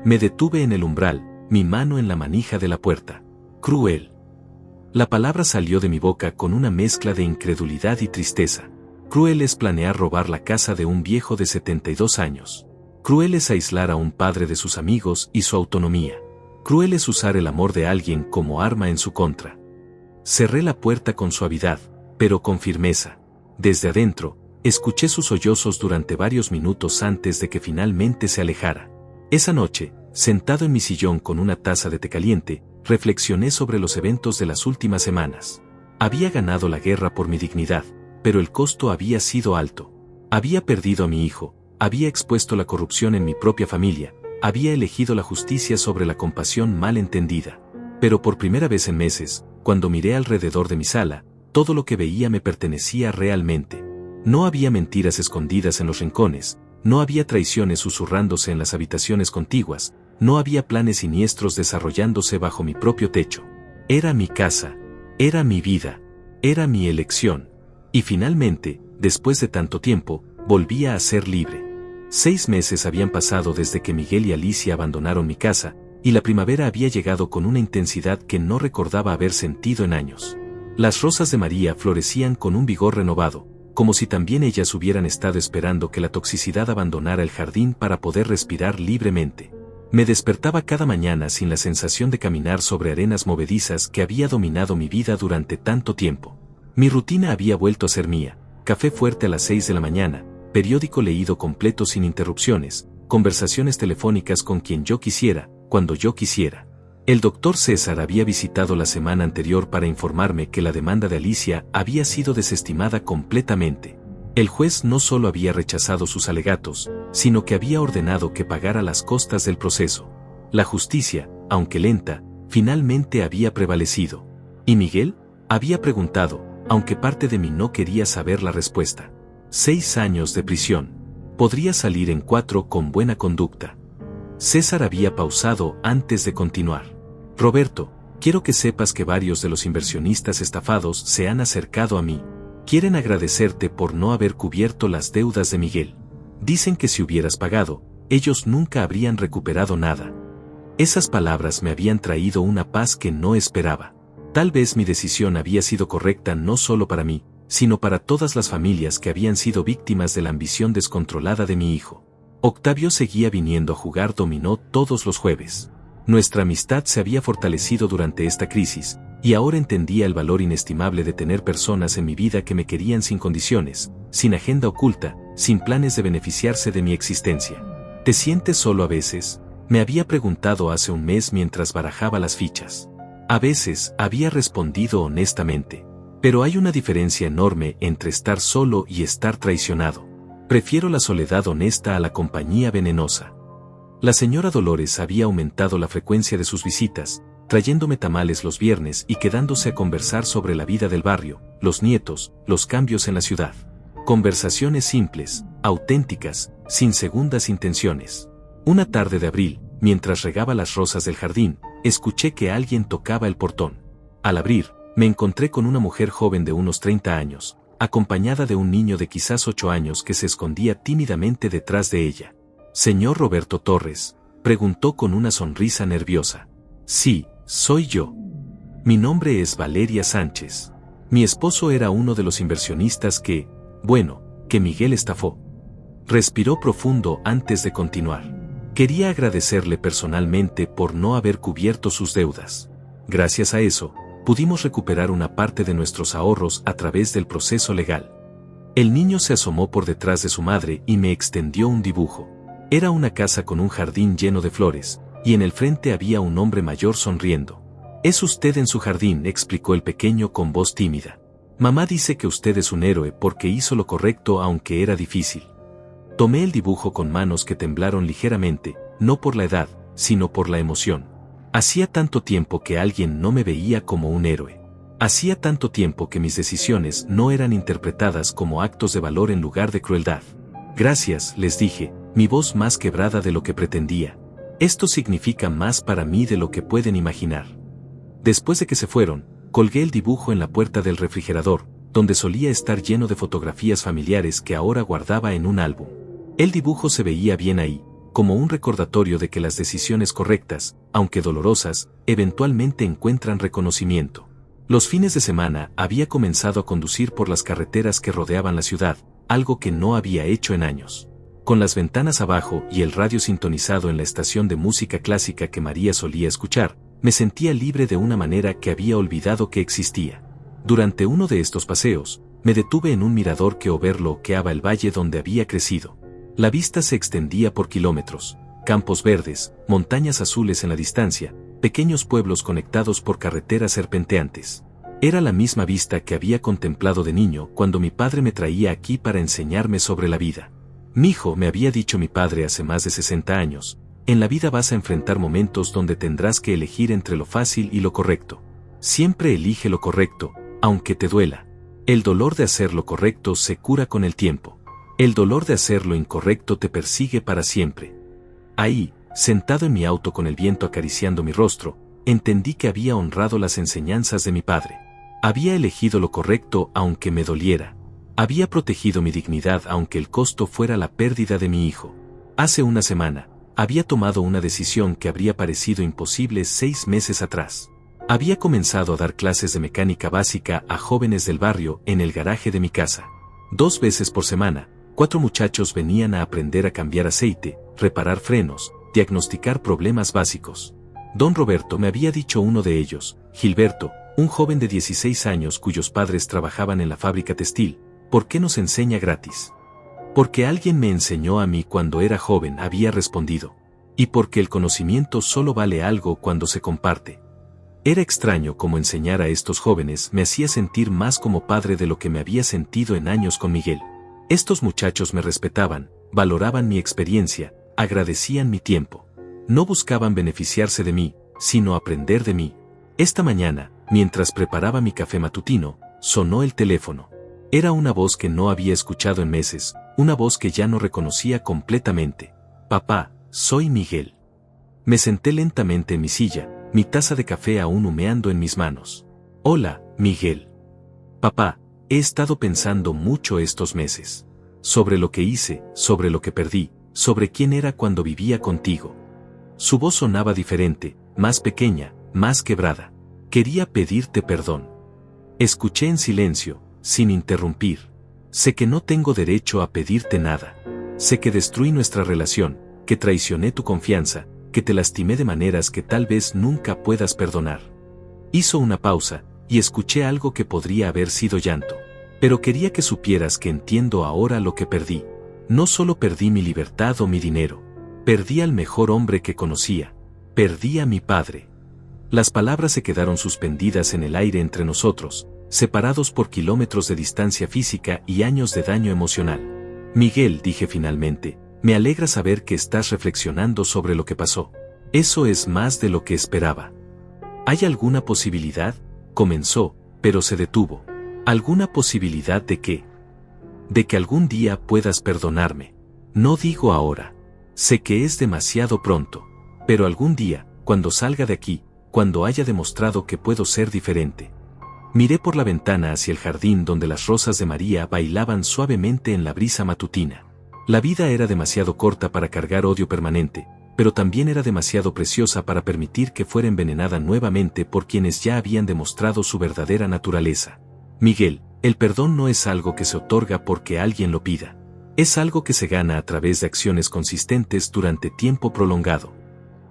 Me detuve en el umbral, mi mano en la manija de la puerta. Cruel. La palabra salió de mi boca con una mezcla de incredulidad y tristeza. Cruel es planear robar la casa de un viejo de 72 años. Cruel es aislar a un padre de sus amigos y su autonomía. Cruel es usar el amor de alguien como arma en su contra. Cerré la puerta con suavidad, pero con firmeza. Desde adentro, escuché sus sollozos durante varios minutos antes de que finalmente se alejara. Esa noche, sentado en mi sillón con una taza de té caliente, reflexioné sobre los eventos de las últimas semanas. Había ganado la guerra por mi dignidad, pero el costo había sido alto. Había perdido a mi hijo, había expuesto la corrupción en mi propia familia, había elegido la justicia sobre la compasión mal entendida. Pero por primera vez en meses, cuando miré alrededor de mi sala, todo lo que veía me pertenecía realmente. No había mentiras escondidas en los rincones, no había traiciones susurrándose en las habitaciones contiguas, no había planes siniestros desarrollándose bajo mi propio techo. Era mi casa, era mi vida, era mi elección. Y finalmente, después de tanto tiempo, volvía a ser libre. 6 meses habían pasado desde que Miguel y Alicia abandonaron mi casa, y la primavera había llegado con una intensidad que no recordaba haber sentido en años. Las rosas de María florecían con un vigor renovado, como si también ellas hubieran estado esperando que la toxicidad abandonara el jardín para poder respirar libremente. Me despertaba cada mañana sin la sensación de caminar sobre arenas movedizas que había dominado mi vida durante tanto tiempo. Mi rutina había vuelto a ser mía: café fuerte a las 6 de la mañana, periódico leído completo sin interrupciones, conversaciones telefónicas con quien yo quisiera, cuando yo quisiera. El doctor César había visitado la semana anterior para informarme que la demanda de Alicia había sido desestimada completamente. El juez no solo había rechazado sus alegatos, sino que había ordenado que pagara las costas del proceso. La justicia, aunque lenta, finalmente había prevalecido. ¿Y Miguel?, había preguntado, aunque parte de mí no quería saber la respuesta. 6 años de prisión. Podría salir en 4 con buena conducta. César había pausado antes de continuar. Roberto, quiero que sepas que varios de los inversionistas estafados se han acercado a mí. Quieren agradecerte por no haber cubierto las deudas de Miguel. Dicen que si hubieras pagado, ellos nunca habrían recuperado nada. Esas palabras me habían traído una paz que no esperaba. Tal vez mi decisión había sido correcta no solo para mí, sino para todas las familias que habían sido víctimas de la ambición descontrolada de mi hijo. Octavio seguía viniendo a jugar dominó todos los jueves. Nuestra amistad se había fortalecido durante esta crisis, y ahora entendía el valor inestimable de tener personas en mi vida que me querían sin condiciones, sin agenda oculta, sin planes de beneficiarse de mi existencia. ¿Te sientes solo a veces?, me había preguntado hace un mes mientras barajaba las fichas. A veces, había respondido honestamente. Pero hay una diferencia enorme entre estar solo y estar traicionado. Prefiero la soledad honesta a la compañía venenosa. La señora Dolores había aumentado la frecuencia de sus visitas, trayéndome tamales los viernes y quedándose a conversar sobre la vida del barrio, los nietos, los cambios en la ciudad. Conversaciones simples, auténticas, sin segundas intenciones. Una tarde de abril, mientras regaba las rosas del jardín, escuché que alguien tocaba el portón. Al abrir, me encontré con una mujer joven de unos 30 años, acompañada de un niño de quizás 8 años que se escondía tímidamente detrás de ella. «¿Señor Roberto Torres?», preguntó con una sonrisa nerviosa. «Sí, soy yo. Mi nombre es Valeria Sánchez. Mi esposo era uno de los inversionistas que Miguel estafó». Respiró profundo antes de continuar. «Quería agradecerle personalmente por no haber cubierto sus deudas. Gracias a eso, pudimos recuperar una parte de nuestros ahorros a través del proceso legal». El niño se asomó por detrás de su madre y me extendió un dibujo. Era una casa con un jardín lleno de flores, y en el frente había un hombre mayor sonriendo. «Es usted en su jardín», explicó el pequeño con voz tímida. «Mamá dice que usted es un héroe porque hizo lo correcto aunque era difícil». Tomé el dibujo con manos que temblaron ligeramente, no por la edad, sino por la emoción. Hacía tanto tiempo que alguien no me veía como un héroe. Hacía tanto tiempo que mis decisiones no eran interpretadas como actos de valor en lugar de crueldad. «Gracias», les dije, mi voz más quebrada de lo que pretendía. «Esto significa más para mí de lo que pueden imaginar». Después de que se fueron, colgué el dibujo en la puerta del refrigerador, donde solía estar lleno de fotografías familiares que ahora guardaba en un álbum. El dibujo se veía bien ahí, como un recordatorio de que las decisiones correctas, aunque dolorosas, eventualmente encuentran reconocimiento. Los fines de semana había comenzado a conducir por las carreteras que rodeaban la ciudad, algo que no había hecho en años. Con las ventanas abajo y el radio sintonizado en la estación de música clásica que María solía escuchar, me sentía libre de una manera que había olvidado que existía. Durante uno de estos paseos, me detuve en un mirador que overlookeaba el valle donde había crecido. La vista se extendía por kilómetros, campos verdes, montañas azules en la distancia, pequeños pueblos conectados por carreteras serpenteantes. Era la misma vista que había contemplado de niño cuando mi padre me traía aquí para enseñarme sobre la vida. «Mijo», me había dicho mi padre hace más de 60 años, «en la vida vas a enfrentar momentos donde tendrás que elegir entre lo fácil y lo correcto. Siempre elige lo correcto, aunque te duela. El dolor de hacer lo correcto se cura con el tiempo. El dolor de hacer lo incorrecto te persigue para siempre». Ahí, sentado en mi auto con el viento acariciando mi rostro, entendí que había honrado las enseñanzas de mi padre. Había elegido lo correcto aunque me doliera. Había protegido mi dignidad aunque el costo fuera la pérdida de mi hijo. Hace una semana, había tomado una decisión que habría parecido imposible 6 meses atrás. Había comenzado a dar clases de mecánica básica a jóvenes del barrio en el garaje de mi casa. 2 veces por semana, 4 muchachos venían a aprender a cambiar aceite, reparar frenos, diagnosticar problemas básicos. Don Roberto me había dicho uno de ellos, Gilberto, un joven de 16 años cuyos padres trabajaban en la fábrica textil, ¿por qué nos enseña gratis? Porque alguien me enseñó a mí cuando era joven, había respondido. Y porque el conocimiento solo vale algo cuando se comparte. Era extraño cómo enseñar a estos jóvenes me hacía sentir más como padre de lo que me había sentido en años con Miguel. Estos muchachos me respetaban, valoraban mi experiencia, agradecían mi tiempo. No buscaban beneficiarse de mí, sino aprender de mí. Esta mañana, mientras preparaba mi café matutino, sonó el teléfono. Era una voz que no había escuchado en meses, una voz que ya no reconocía completamente. Papá, soy Miguel. Me senté lentamente en mi silla, mi taza de café aún humeando en mis manos. Hola, Miguel. Papá, he estado pensando mucho estos meses. Sobre lo que hice, sobre lo que perdí, sobre quién era cuando vivía contigo. Su voz sonaba diferente, más pequeña, más quebrada. Quería pedirte perdón. Escuché en silencio, sin interrumpir. Sé que no tengo derecho a pedirte nada. Sé que destruí nuestra relación, que traicioné tu confianza, que te lastimé de maneras que tal vez nunca puedas perdonar. Hizo una pausa, y escuché algo que podría haber sido llanto. Pero quería que supieras que entiendo ahora lo que perdí. No solo perdí mi libertad o mi dinero. Perdí al mejor hombre que conocía. Perdí a mi padre. Las palabras se quedaron suspendidas en el aire entre nosotros, separados por kilómetros de distancia física y años de daño emocional. Miguel, dije finalmente, me alegra saber que estás reflexionando sobre lo que pasó. Eso es más de lo que esperaba. ¿Hay alguna posibilidad? Comenzó, pero se detuvo. ¿Alguna posibilidad de qué? De que algún día puedas perdonarme. No digo ahora. Sé que es demasiado pronto. Pero algún día, cuando salga de aquí, cuando haya demostrado que puedo ser diferente. Miré por la ventana hacia el jardín donde las rosas de María bailaban suavemente en la brisa matutina. La vida era demasiado corta para cargar odio permanente, pero también era demasiado preciosa para permitir que fuera envenenada nuevamente por quienes ya habían demostrado su verdadera naturaleza. Miguel, el perdón no es algo que se otorga porque alguien lo pida. Es algo que se gana a través de acciones consistentes durante tiempo prolongado.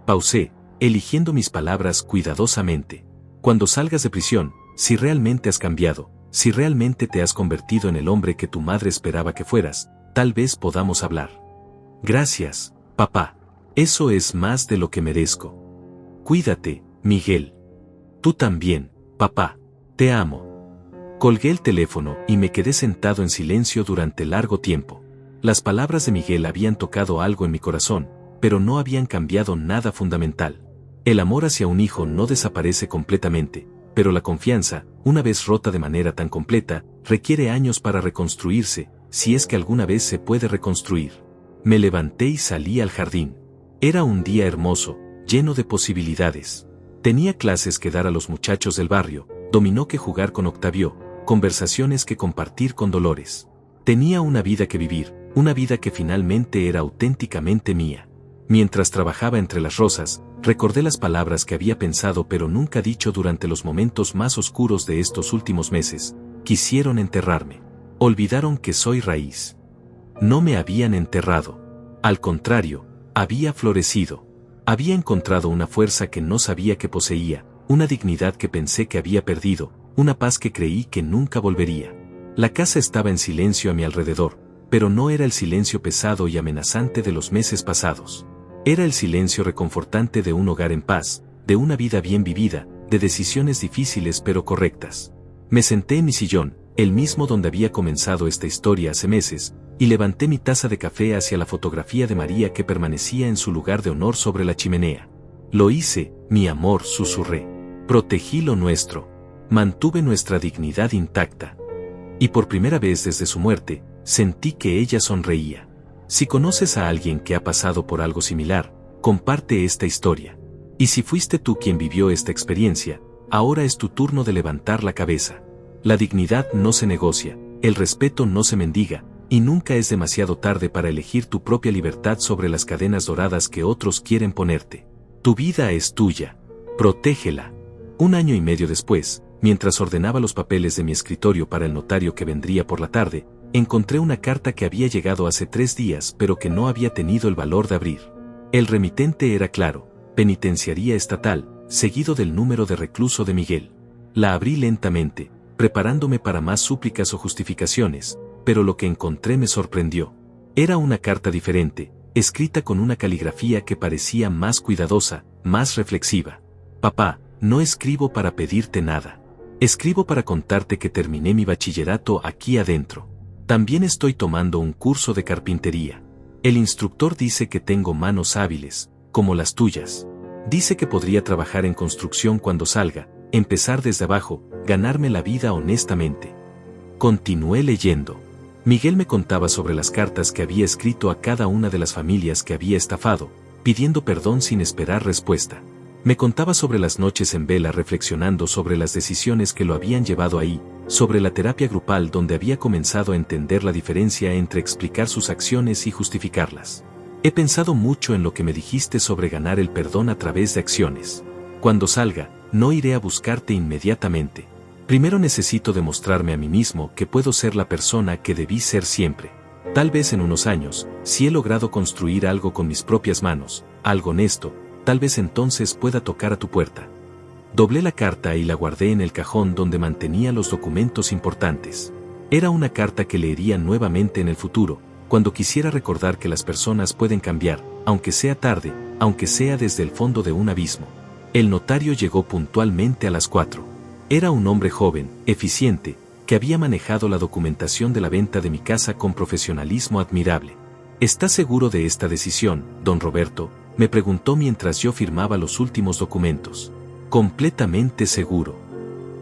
Pausé, eligiendo mis palabras cuidadosamente. Cuando salgas de prisión, si realmente has cambiado, si realmente te has convertido en el hombre que tu madre esperaba que fueras, tal vez podamos hablar. Gracias, papá. Eso es más de lo que merezco. Cuídate, Miguel. Tú también, papá. Te amo. Colgué el teléfono y me quedé sentado en silencio durante largo tiempo. Las palabras de Miguel habían tocado algo en mi corazón, pero no habían cambiado nada fundamental. El amor hacia un hijo no desaparece completamente, pero la confianza, una vez rota de manera tan completa, requiere años para reconstruirse, si es que alguna vez se puede reconstruir. Me levanté y salí al jardín. Era un día hermoso, lleno de posibilidades. Tenía clases que dar a los muchachos del barrio, dominó que jugar con Octavio, conversaciones que compartir con Dolores. Tenía una vida que vivir, una vida que finalmente era auténticamente mía. Mientras trabajaba entre las rosas, recordé las palabras que había pensado pero nunca dicho durante los momentos más oscuros de estos últimos meses. Quisieron enterrarme. Olvidaron que soy raíz. No me habían enterrado. Al contrario, había florecido. Había encontrado una fuerza que no sabía que poseía, una dignidad que pensé que había perdido, una paz que creí que nunca volvería. La casa estaba en silencio a mi alrededor, pero no era el silencio pesado y amenazante de los meses pasados. Era el silencio reconfortante de un hogar en paz, de una vida bien vivida, de decisiones difíciles pero correctas. Me senté en mi sillón, el mismo donde había comenzado esta historia hace meses, y levanté mi taza de café hacia la fotografía de María que permanecía en su lugar de honor sobre la chimenea. Lo hice, mi amor, susurré. Protegí lo nuestro. Mantuve nuestra dignidad intacta. Y por primera vez desde su muerte, sentí que ella sonreía. Si conoces a alguien que ha pasado por algo similar, comparte esta historia. Y si fuiste tú quien vivió esta experiencia, ahora es tu turno de levantar la cabeza. La dignidad no se negocia, el respeto no se mendiga, y nunca es demasiado tarde para elegir tu propia libertad sobre las cadenas doradas que otros quieren ponerte. Tu vida es tuya. Protégela. 1 año y medio después, mientras ordenaba los papeles de mi escritorio para el notario que vendría por la tarde, Encontré una carta que había llegado hace 3 días pero que no había tenido el valor de abrir. El remitente era claro: Penitenciaría Estatal, seguido del número de recluso de Miguel. La abrí lentamente, preparándome para más súplicas o justificaciones, pero lo que encontré me sorprendió. Era una carta diferente, escrita con una caligrafía que parecía más cuidadosa, más reflexiva. Papá, no escribo para pedirte nada. Escribo para contarte que terminé mi bachillerato aquí adentro. También estoy tomando un curso de carpintería. El instructor dice que tengo manos hábiles, como las tuyas. Dice que podría trabajar en construcción cuando salga, empezar desde abajo, ganarme la vida honestamente. Continué leyendo. Miguel me contaba sobre las cartas que había escrito a cada una de las familias que había estafado, pidiendo perdón sin esperar respuesta. Me contaba sobre las noches en vela reflexionando sobre las decisiones que lo habían llevado ahí, sobre la terapia grupal donde había comenzado a entender la diferencia entre explicar sus acciones y justificarlas. He pensado mucho en lo que me dijiste sobre ganar el perdón a través de acciones. Cuando salga, no iré a buscarte inmediatamente. Primero necesito demostrarme a mí mismo que puedo ser la persona que debí ser siempre. Tal vez en unos años, si he logrado construir algo con mis propias manos, algo honesto, tal vez entonces pueda tocar a tu puerta. Doblé la carta y la guardé en el cajón donde mantenía los documentos importantes. Era una carta que leería nuevamente en el futuro, cuando quisiera recordar que las personas pueden cambiar, aunque sea tarde, aunque sea desde el fondo de un abismo. El notario llegó puntualmente a las 4. Era un hombre joven, eficiente, que había manejado la documentación de la venta de mi casa con profesionalismo admirable. ¿Está seguro de esta decisión, don Roberto?, me preguntó mientras yo firmaba los últimos documentos. Completamente seguro.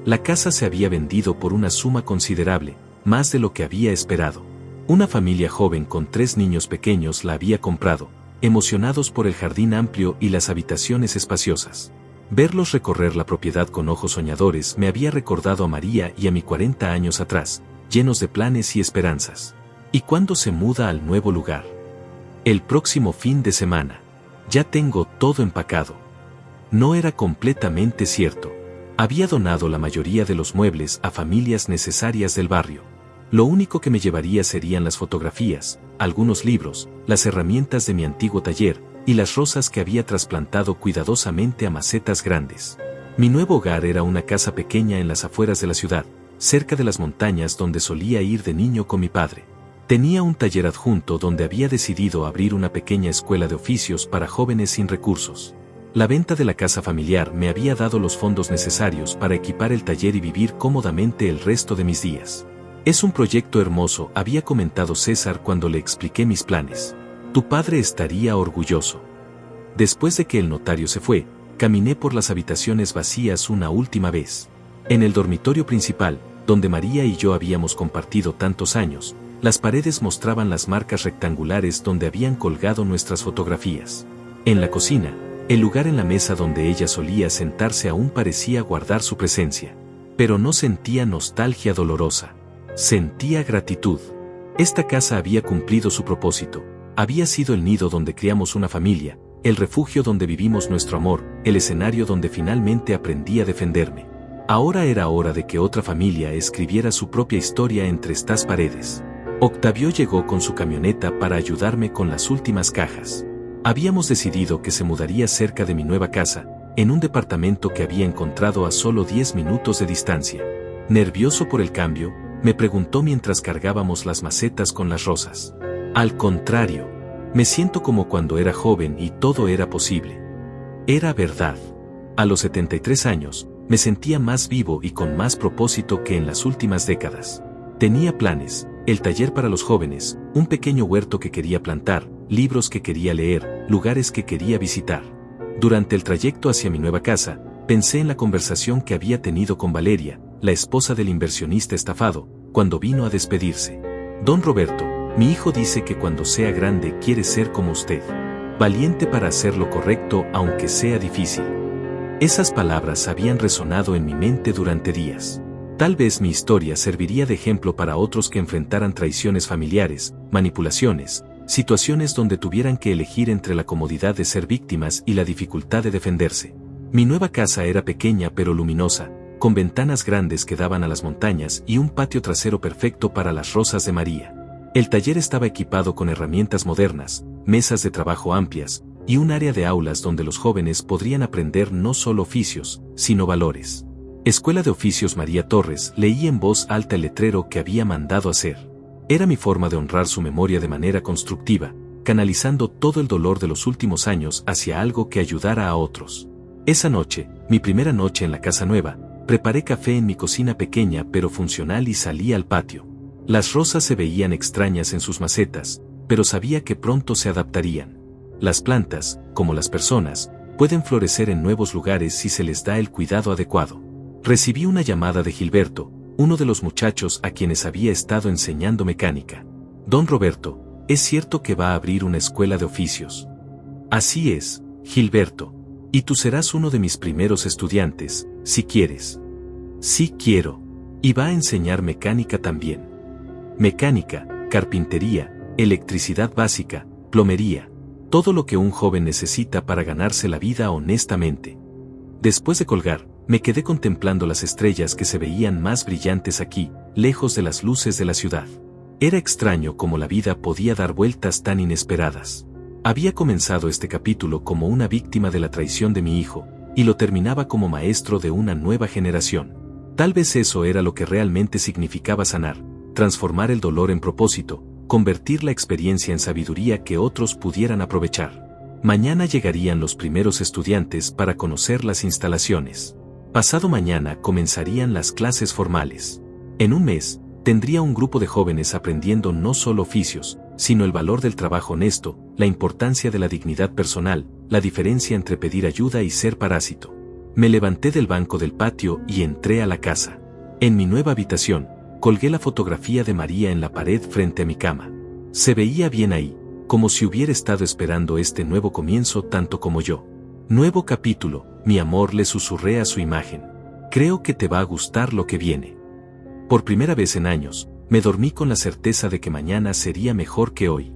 La casa se había vendido por una suma considerable, más de lo que había esperado. Una familia joven con 3 niños pequeños la había comprado, emocionados por el jardín amplio y las habitaciones espaciosas. Verlos recorrer la propiedad con ojos soñadores me había recordado a María y a mi 40 años atrás, llenos de planes y esperanzas. ¿Y cuándo se muda al nuevo lugar? El próximo fin de semana. Ya tengo todo empacado. No era completamente cierto. Había donado la mayoría de los muebles a familias necesarias del barrio. Lo único que me llevaría serían las fotografías, algunos libros, las herramientas de mi antiguo taller, y las rosas que había trasplantado cuidadosamente a macetas grandes. Mi nuevo hogar era una casa pequeña en las afueras de la ciudad, cerca de las montañas donde solía ir de niño con mi padre. Tenía un taller adjunto donde había decidido abrir una pequeña escuela de oficios para jóvenes sin recursos. La venta de la casa familiar me había dado los fondos necesarios para equipar el taller y vivir cómodamente el resto de mis días. Es un proyecto hermoso, había comentado César cuando le expliqué mis planes. Tu padre estaría orgulloso. Después de que el notario se fue, caminé por las habitaciones vacías una última vez. En el dormitorio principal, donde María y yo habíamos compartido tantos años, las paredes mostraban las marcas rectangulares donde habían colgado nuestras fotografías. En la cocina, el lugar en la mesa donde ella solía sentarse aún parecía guardar su presencia. Pero no sentía nostalgia dolorosa. Sentía gratitud. Esta casa había cumplido su propósito. Había sido el nido donde criamos una familia, el refugio donde vivimos nuestro amor, el escenario donde finalmente aprendí a defenderme. Ahora era hora de que otra familia escribiera su propia historia entre estas paredes. Octavio llegó con su camioneta para ayudarme con las últimas cajas. Habíamos decidido que se mudaría cerca de mi nueva casa, en un departamento que había encontrado a solo 10 minutos de distancia. Nervioso por el cambio, me preguntó mientras cargábamos las macetas con las rosas. Al contrario, me siento como cuando era joven y todo era posible. Era verdad. A los 73 años, me sentía más vivo y con más propósito que en las últimas décadas. Tenía planes, el taller para los jóvenes, un pequeño huerto que quería plantar, libros que quería leer, lugares que quería visitar. Durante el trayecto hacia mi nueva casa, pensé en la conversación que había tenido con Valeria, la esposa del inversionista estafado, cuando vino a despedirse. Don Roberto, mi hijo dice que cuando sea grande quiere ser como usted. Valiente para hacer lo correcto aunque sea difícil. Esas palabras habían resonado en mi mente durante días. Tal vez mi historia serviría de ejemplo para otros que enfrentaran traiciones familiares, manipulaciones, situaciones donde tuvieran que elegir entre la comodidad de ser víctimas y la dificultad de defenderse. Mi nueva casa era pequeña pero luminosa, con ventanas grandes que daban a las montañas y un patio trasero perfecto para las rosas de María. El taller estaba equipado con herramientas modernas, mesas de trabajo amplias, y un área de aulas donde los jóvenes podrían aprender no solo oficios, sino valores. Escuela de Oficios María Torres, leí en voz alta el letrero que había mandado hacer. Era mi forma de honrar su memoria de manera constructiva, canalizando todo el dolor de los últimos años hacia algo que ayudara a otros. Esa noche, mi primera noche en la casa nueva, preparé café en mi cocina pequeña pero funcional y salí al patio. Las rosas se veían extrañas en sus macetas, pero sabía que pronto se adaptarían. Las plantas, como las personas, pueden florecer en nuevos lugares si se les da el cuidado adecuado. Recibí una llamada de Gilberto, uno de los muchachos a quienes había estado enseñando mecánica. Don Roberto, ¿es cierto que va a abrir una escuela de oficios? Así es, Gilberto. Y tú serás uno de mis primeros estudiantes, si quieres. Sí quiero. Y va a enseñar mecánica también. Mecánica, carpintería, electricidad básica, plomería. Todo lo que un joven necesita para ganarse la vida honestamente. Después de colgar, me quedé contemplando las estrellas que se veían más brillantes aquí, lejos de las luces de la ciudad. Era extraño cómo la vida podía dar vueltas tan inesperadas. Había comenzado este capítulo como una víctima de la traición de mi hijo, y lo terminaba como maestro de una nueva generación. Tal vez eso era lo que realmente significaba sanar, transformar el dolor en propósito, convertir la experiencia en sabiduría que otros pudieran aprovechar. Mañana llegarían los primeros estudiantes para conocer las instalaciones. Pasado mañana comenzarían las clases formales. En un mes, tendría un grupo de jóvenes aprendiendo no solo oficios, sino el valor del trabajo honesto, la importancia de la dignidad personal, la diferencia entre pedir ayuda y ser parásito. Me levanté del banco del patio y entré a la casa. En mi nueva habitación, colgué la fotografía de María en la pared frente a mi cama. Se veía bien ahí, como si hubiera estado esperando este nuevo comienzo tanto como yo. Nuevo capítulo, mi amor, le susurré a su imagen. Creo que te va a gustar lo que viene. Por primera vez en años, me dormí con la certeza de que mañana sería mejor que hoy.